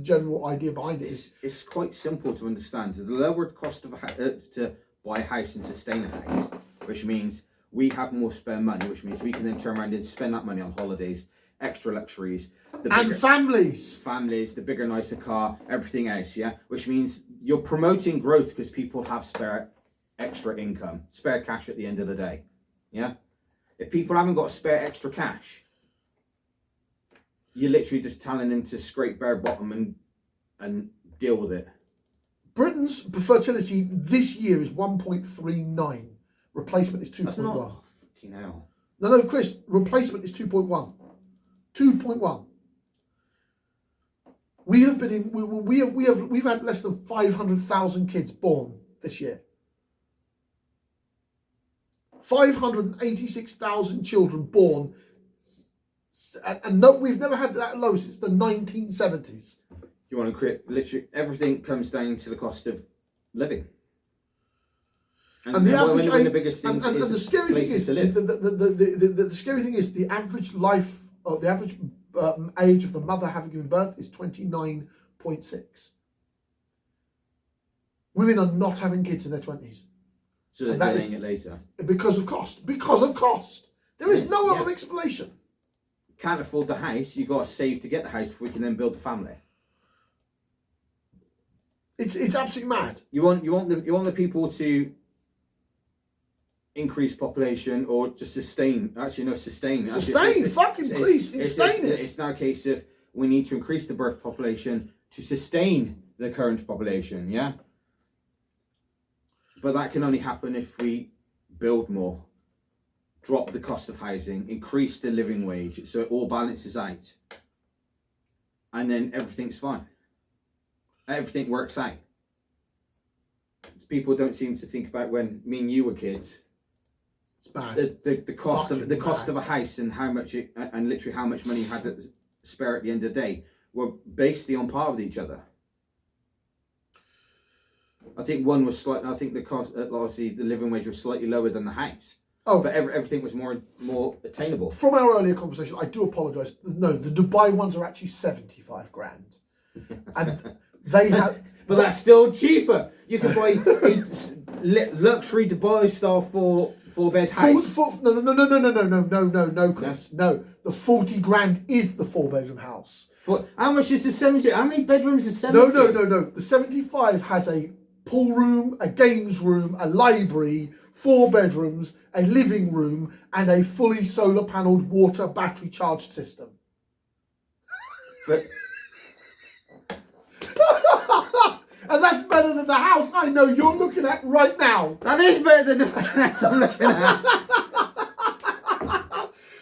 general idea behind it is. It's quite simple to understand. The lower the cost of to buy a house and sustain a house, which means we have more spare money, which means we can then turn around and spend that money on holidays, extra luxuries, families, the bigger, nicer car, everything else. Yeah, which means you're promoting growth because people have spare extra income, spare cash at the end of the day. Yeah. If people haven't got spare extra cash, you're literally just telling them to scrape bare bottom and deal with it. Britain's fertility this year is 1.39. Replacement is 2.1. That's not fucking hell. No, Chris. Replacement is 2.1. 2.1. We have been in. We've had less than 500,000 kids born this year. 586,000 children born, and no, we've never had that low since the 1970s. You want to create, literally everything comes down to the cost of living. And the average age, the biggest thing and the scary thing is the scary thing is the average life, or the average age of the mother having given birth is 29.6. Women are not having kids in their 20s. So they're delaying it later. Because of cost. Because of cost. There is no other explanation. Can't afford the house, you've got to save to get the house before we can then build the family. It's absolutely mad. You want the people to increase population or just sustain. Actually, no, sustain. Sustain, please, sustain it. It's now a case of we need to increase the birth population to sustain the current population. Yeah. But that can only happen if we build more, drop the cost of housing, increase the living wage, so it all balances out. And then everything's fine. Everything works out. People don't seem to think about when me and you were kids. It's bad. The cost of a house and how much and literally how much money you had to spare at the end of the day were basically on par with each other. I think one was slightly. I think the cost, obviously, the living wage was slightly lower than the house. Oh, but everything was more attainable. From our earlier conversation, I do apologise. No, the Dubai ones are actually 75 grand, and they have. But that's still cheaper. You can buy a luxury Dubai style four-bed house. No, Chris. No, the 40 grand is the 4-bedroom house. How much is the 70? How many bedrooms is 70? No. The 75 has a pool room, a games room, a library, 4 bedrooms, a living room, and a fully solar panelled water battery charged system. And that's better than the house I know you're looking at right now. That is better than the house I'm looking at.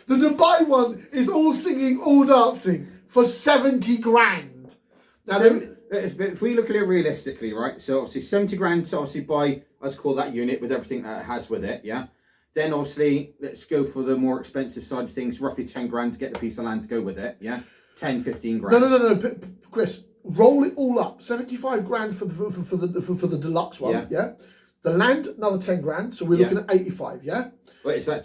The Dubai one is all singing, all dancing for 70 grand. Now, if we look at it realistically, right? So obviously 70 grand to obviously buy, let's call that unit with everything that it has with it, yeah? Then obviously, let's go for the more expensive side of things, roughly 10 grand to get the piece of land to go with it, yeah? 10, 15 grand. No, Chris, roll it all up. 75 grand for the deluxe one, yeah? The land, another 10 grand, so we're looking at 85, yeah? But is that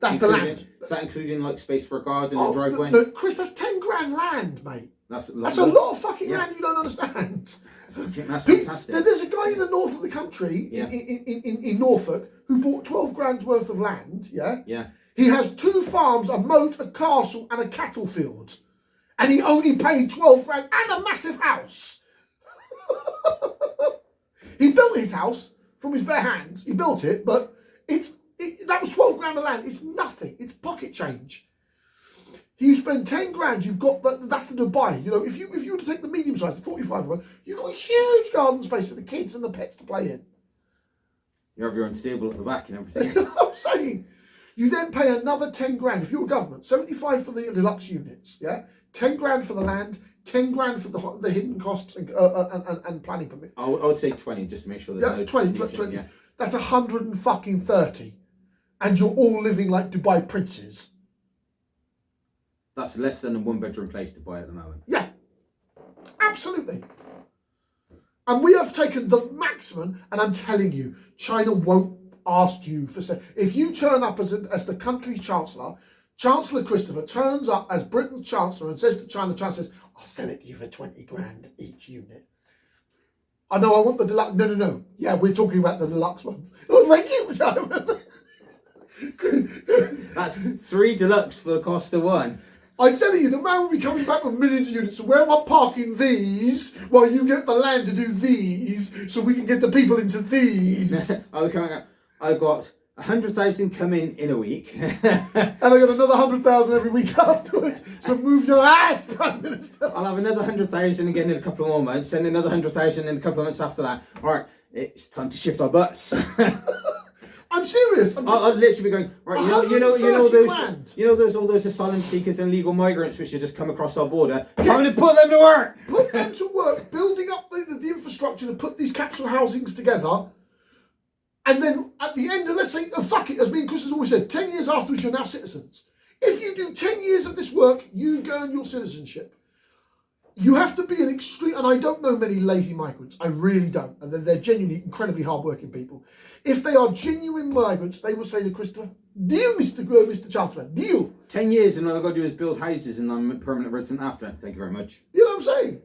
that's the land. Is that including like space for a garden and driveway? No, Chris, that's 10 grand land, mate. That's a lot of fucking land you don't understand. That's fantastic. There's a guy in the north of the country, in Norfolk, who bought 12 grand's worth of land, yeah? Yeah. He has 2 farms, a moat, a castle, and a cattle field. And he only paid 12 grand and a massive house. He built his house from his bare hands. He built it, but that was 12 grand of land. It's nothing. It's pocket change. You spend 10 grand, you've got that's the Dubai. You know, if you were to take the medium size, the 45 one, you've got a huge garden space for the kids and the pets to play in. You have your own stable at the back and everything. I'm saying, you then pay another 10 grand if you're a government. 75 for the deluxe units, yeah. 10 grand for the land, 10 grand for the hidden costs and planning permit. I would say 20 just to make sure there's no 20. Yeah. That's 130. and you're all living like Dubai princes. That's less than a 1-bedroom place to buy at the moment. Yeah, absolutely. And we have taken the maximum, and I'm telling you, China won't ask you for... If you turn up as the country's chancellor, Chancellor Christopher turns up as Britain's chancellor and says to China, Chancellor says, I'll sell it to you for 20 grand each unit. I know, I want the deluxe. No. Yeah, we're talking about the deluxe ones. Oh, thank you, China. That's 3 deluxe for the cost of 1. I'm telling you, the man will be coming back with millions of units. So where am I parking these while you get the land to do these so we can get the people into these? I've got 100,000 coming in a week. And I got another 100,000 every week afterwards. So move your ass, Prime Minister. I'll have another 100,000 again in a couple of more months, then another 100,000 in a couple of months after that. All right, it's time to shift our butts. I'm serious. I'll literally be going, right, you know all those asylum seekers and illegal migrants which have just come across our border. Time to put them to work. Put them to work, building up the infrastructure to put these capsule housings together. And then at the end, let's say, fuck it, as me and Chris has always said, 10 years afterwards, you're now citizens. If you do 10 years of this work, you earn your citizenship. You have to be an extreme, and I don't know many lazy migrants. I really don't. And they're genuinely incredibly hardworking people. If they are genuine migrants, they will say to Christopher, deal, Mr. Chancellor, deal. 10 years and all I've got to do is build houses and I'm a permanent resident after. Thank you very much. You know what I'm saying?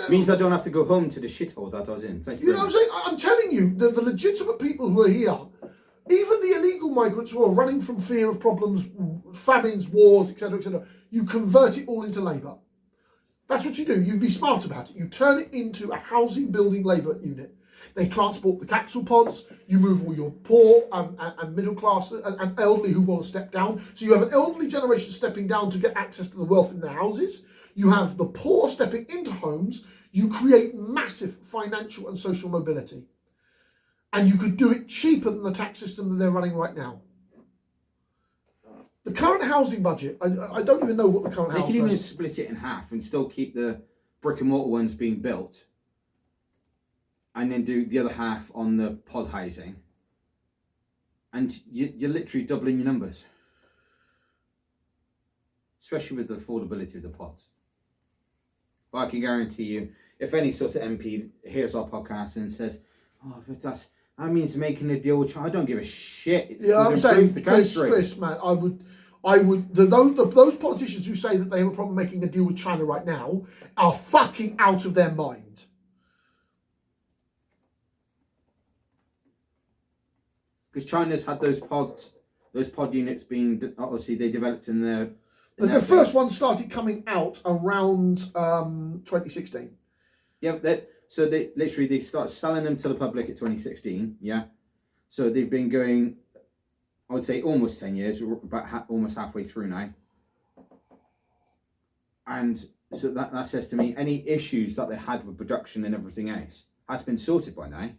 Means I don't have to go home to the shithole that I was in. Thank you. You know what I'm saying? I'm telling you, the legitimate people who are here, even the illegal migrants who are running from fear of problems, famines, wars, etc., you convert it all into labour. That's what you do. You be smart about it. You turn it into a housing building labour unit. They transport the capsule pods. You move all your poor and middle class and elderly who want to step down. So you have an elderly generation stepping down to get access to the wealth in their houses. You have the poor stepping into homes. You create massive financial and social mobility. And you could do it cheaper than the tax system that they're running right now. The current housing budget, I don't even know what the current housing budget is. They can even split it in half and still keep the brick and mortar ones being built and then do the other half on the pod housing. And you're literally doubling your numbers. Especially with the affordability of the pods. But I can guarantee you, if any sort of MP hears our podcast and says, oh, but that means making a deal with China, I don't give a shit. It's I'm saying, Chris, man, those politicians who say that they have a problem making a deal with China right now are fucking out of their mind. Because China's had those pod units being, obviously they developed in their... The first one started coming out around 2016. Yeah, so they started selling them to the public at 2016, yeah? So they've been going, I would say almost 10 years, we're about almost halfway through now. And so that says to me, any issues that they had with production and everything else has been sorted by now.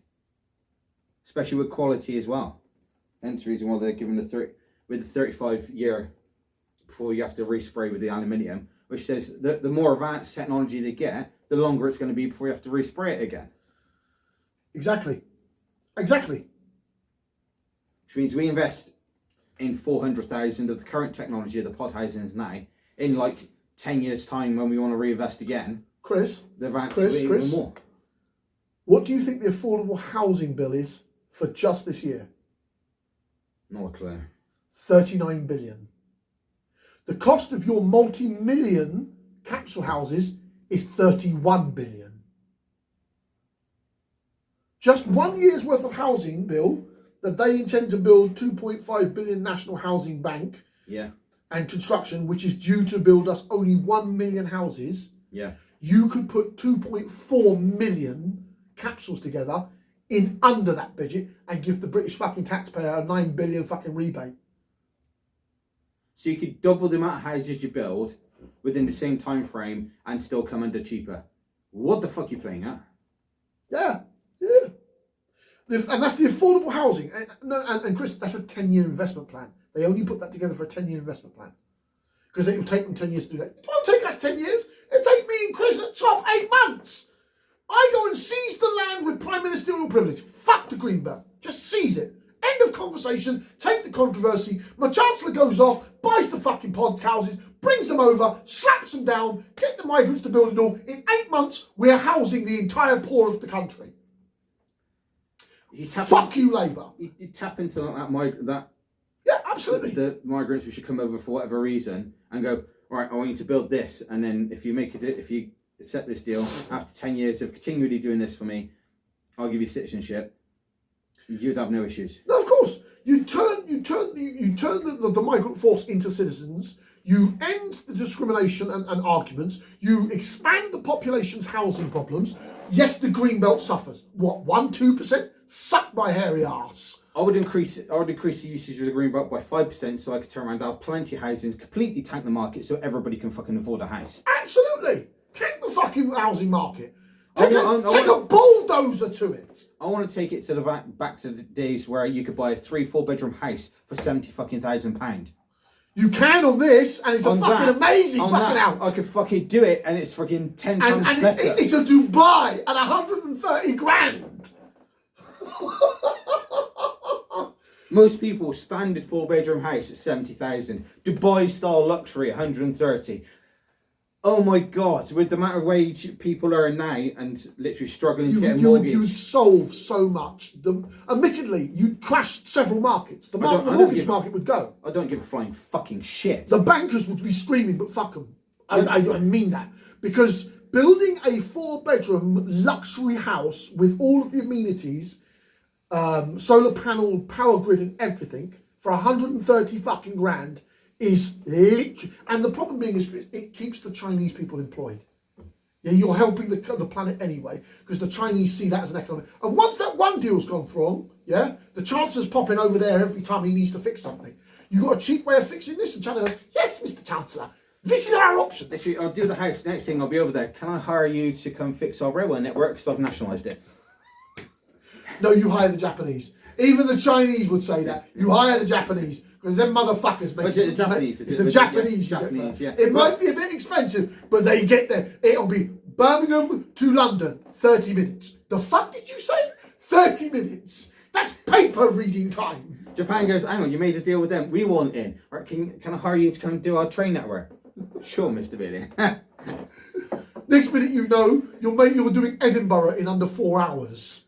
Especially with quality as well. Hence the reason why they're given the 35-year before you have to respray with the aluminium, which says that the more advanced technology they get, the longer it's going to be before you have to respray it again. Exactly. Which means we invest in 400,000 of the current technology of the pod housings now. In like 10 years' time, when we want to reinvest again, Chris, even more. What do you think the affordable housing bill is for just this year? Not a clue. 39 billion. The cost of your multi-million capsule houses is 31 billion. Just 1 year's worth of housing bill that they intend to build 2.5 billion National Housing Bank and construction, which is due to build us only 1 million houses. Yeah. You could put 2.4 million capsules together in under that budget and give the British fucking taxpayer a 9 billion fucking rebate. So you could double the amount of houses you build within the same time frame and still come under cheaper. What the fuck are you playing at? Yeah. And that's the affordable housing. And Chris, that's a 10-year investment plan. They only put that together for a 10-year investment plan. Because it will take them 10 years to do that. It won't take us 10 years. It'll take me and Chris at top 8 months. I go and seize the land with prime ministerial privilege. Fuck the Greenbelt. Just seize it. End of conversation. Take the controversy. My Chancellor goes off, buys the fucking pod houses, brings them over, slaps them down, get the migrants to build it all. In 8 months, we're housing the entire poor of the country. Fuck you, Labour. You tap into that. Yeah, absolutely. The migrants who should come over for whatever reason and go, right, I want you to build this, and then if you accept this deal after 10 years of continually doing this for me, I'll give you citizenship. You'd have no issues. No, of course. You turn the migrant force into citizens. You end the discrimination and arguments. You expand the population's housing problems. Yes, the green belt suffers. What, 1-2%? Suck my hairy arse. I would increase the usage of the green belt by 5%, so I could turn around, have plenty of housing, completely tank the market, so everybody can fucking afford a house. Absolutely, tank the fucking housing market. Take a bulldozer to it. I want to take it to back to the days where you could buy a 3-4 bedroom house for £70,000. You can on this, and it's a fucking amazing fucking house. I could fucking do it, and it's fucking 10 times better. It's a Dubai at 130 grand. Most people standard 4-bedroom house at 70,000. Dubai style luxury 130. Oh my God! With the amount of wage people are now and literally struggling to get a mortgage, you'd solve so much. Admittedly, you'd crash several markets. The mortgage market would go. I don't give a flying fucking shit. The bankers would be screaming, but fuck them. I mean that, because building a 4-bedroom luxury house with all of the amenities, solar panel, power grid, and everything for 130 fucking grand is literally. And the problem being is it keeps the Chinese people employed. Yeah, you're helping the planet anyway, because the Chinese see that as an economic. And once that one deal's gone wrong, yeah, the Chancellor's popping over there every time he needs to fix something. You got a cheap way of fixing this, and China goes, yes, Mr. Chancellor, this is our option. Literally, I'll do the house. Next thing, I'll be over there. Can I hire you to come fix our railway network because I've nationalised it? No, you hire the Japanese. Even the Chinese would say that. You hire the Japanese, because them motherfuckers make it. The Japanese. It's the Japanese. Yeah, Japanese, yeah. It might be a bit expensive, but they get there. It'll be Birmingham to London, 30 minutes. The fuck did you say? 30 minutes. That's paper reading time. Japan goes, hang on, you made a deal with them. We want in. Right, can I hire you to come do our train network? Sure, Mr. Billy. Next minute you know, you're doing Edinburgh in under 4 hours.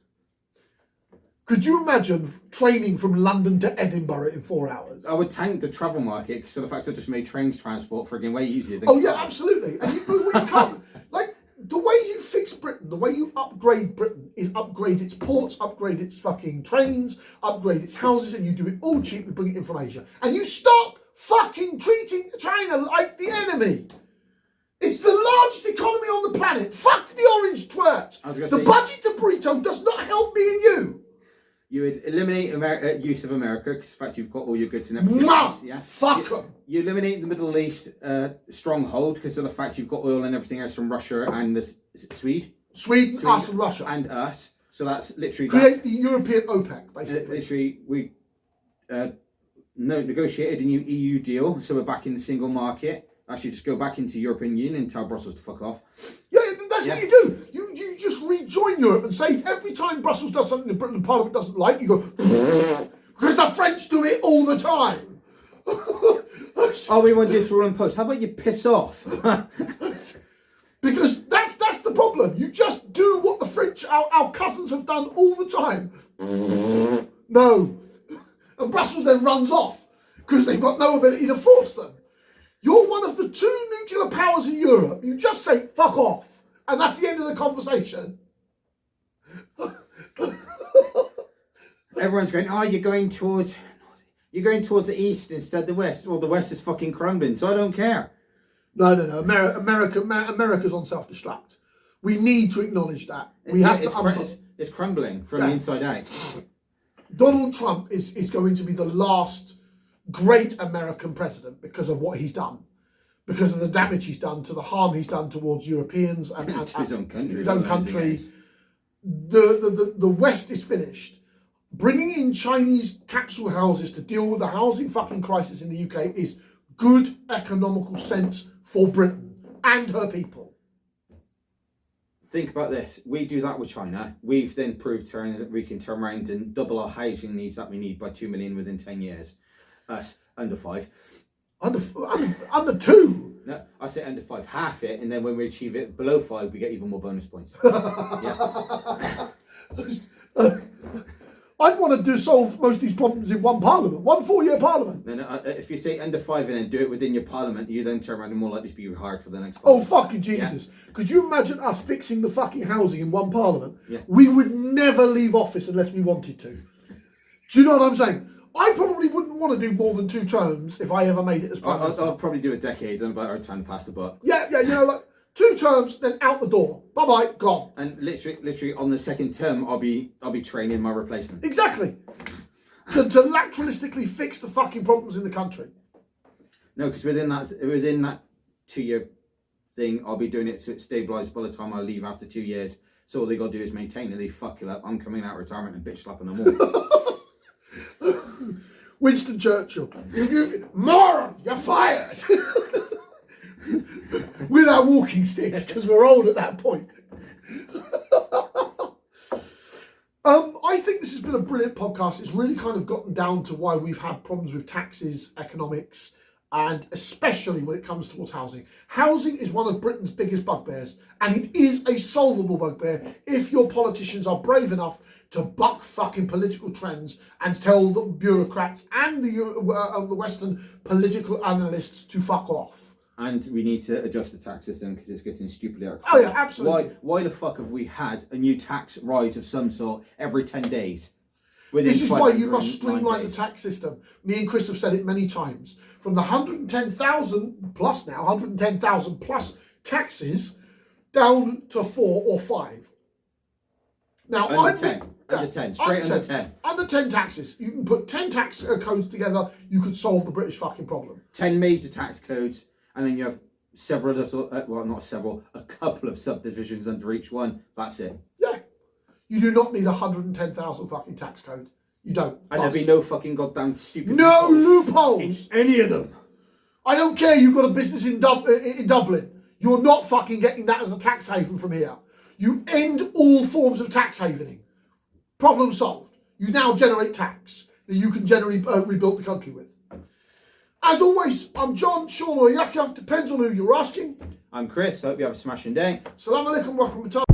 Could you imagine training from London to Edinburgh in 4 hours? I would tank the travel market because of the fact I just made trains transport frigging way easier than yeah, absolutely. And you move where you come. Like, the way you fix Britain, the way you upgrade Britain is upgrade its ports, upgrade its fucking trains, upgrade its houses, and you do it all cheap and bring it in from Asia. And you stop fucking treating China like the enemy. It's the largest economy on the planet. Fuck the orange twirt. The budget to Britons does not help me and you. You would eliminate use of America because, in fact, you've got all your goods and everything. Yeah? Fuck them. You eliminate the Middle East stronghold because of the fact you've got oil and everything else from Russia and Sweden, us and Russia. And us. So that's literally... Create the European OPEC, basically. Literally, we negotiated a new EU deal, so we're back in the single market. Actually, just go back into European Union and tell Brussels to fuck off. Yeah, that's what you do. You just rejoin Europe and say every time Brussels does something that Britain Parliament doesn't like, you go, because the French do it all the time. We want this rule and post. How about you piss off? Because that's the problem. You just do what the French, our cousins, have done all the time. No. And Brussels then runs off because they've got no ability to force them. You're one of the 2 nuclear powers in Europe. You just say, fuck off. And that's the end of the conversation. Everyone's going, you're going towards the east instead of the west. Well, the west is fucking crumbling, so I don't care. No. America's on self-destruct. We need to acknowledge that. It's crumbling from the inside out. Donald Trump is going to be the last great American president because of what he's done. Because of the damage he's done, to the harm he's done towards Europeans and his own country. His own country. The West is finished. Bringing in Chinese capsule houses to deal with the housing fucking crisis in the UK is good economical sense for Britain and her people. think about this. We do that with China. We've then proved that we can turn around and double our housing needs that we need by 2 million within 10 years. Us, under 5. Under 2? No, I say under 5, half it, and then when we achieve it below 5, we get even more bonus points. Yeah. I'd want to solve most of these problems in one parliament, one 4-year parliament. Then if you say under 5 and then do it within your parliament, you then turn around and more likely to be rehired for the next parliament. Oh, fucking Jesus. Yeah. Could you imagine us fixing the fucking housing in one parliament? Yeah. We would never leave office unless we wanted to. Do you know what I'm saying? I probably wouldn't want to do more than 2 terms if I ever made it as Prime Minister. I'll probably do a decade and about our time to pass the buck. Yeah, you know, like 2 terms, then out the door. Bye-bye, gone. And literally on the second term, I'll be training my replacement. Exactly. To lateralistically fix the fucking problems in the country. No, because within that 2-year thing, I'll be doing it so it's stabilised by the time I leave after 2 years. So all they got to do is maintain it. They fuck it up. I'm coming out of retirement and bitch slapping them all. Winston Churchill. Moron, you're fired. With our walking sticks, because we're old at that point. I think this has been a brilliant podcast. It's really kind of gotten down to why we've had problems with taxes, economics, and especially when it comes towards housing. Housing is one of Britain's biggest bugbears, and it is a solvable bugbear if your politicians are brave enough to buck fucking political trends and tell the bureaucrats and the Western political analysts to fuck off. And we need to adjust the tax system because it's getting stupidly out of control. Oh yeah, absolutely. Why the fuck have we had a new tax rise of some sort every 10 days? This is why you must streamline the tax system. Me and Chris have said it many times. From the 110,000 plus now, 110,000 plus taxes, down to 4 or 5. Now, under 10, straight under 10. Under 10 taxes. You can put 10 tax codes together, you could solve the British fucking problem. 10 major tax codes, and then you have several little, well, not several, a couple of subdivisions under each one. That's it. Yeah. You do not need 110,000 fucking tax code. You don't. And there'll be no fucking goddamn stupid no loopholes in any of them. I don't care you've got a business in Dublin. You're not fucking getting that as a tax haven from here. You end all forms of tax havening. Problem solved. You now generate tax that you can generally rebuild the country with. As always, I'm John, Sean or Yaka, depends on who you're asking. I'm Chris, hope you have a smashing day. Salam alaikum wa rahmatullah.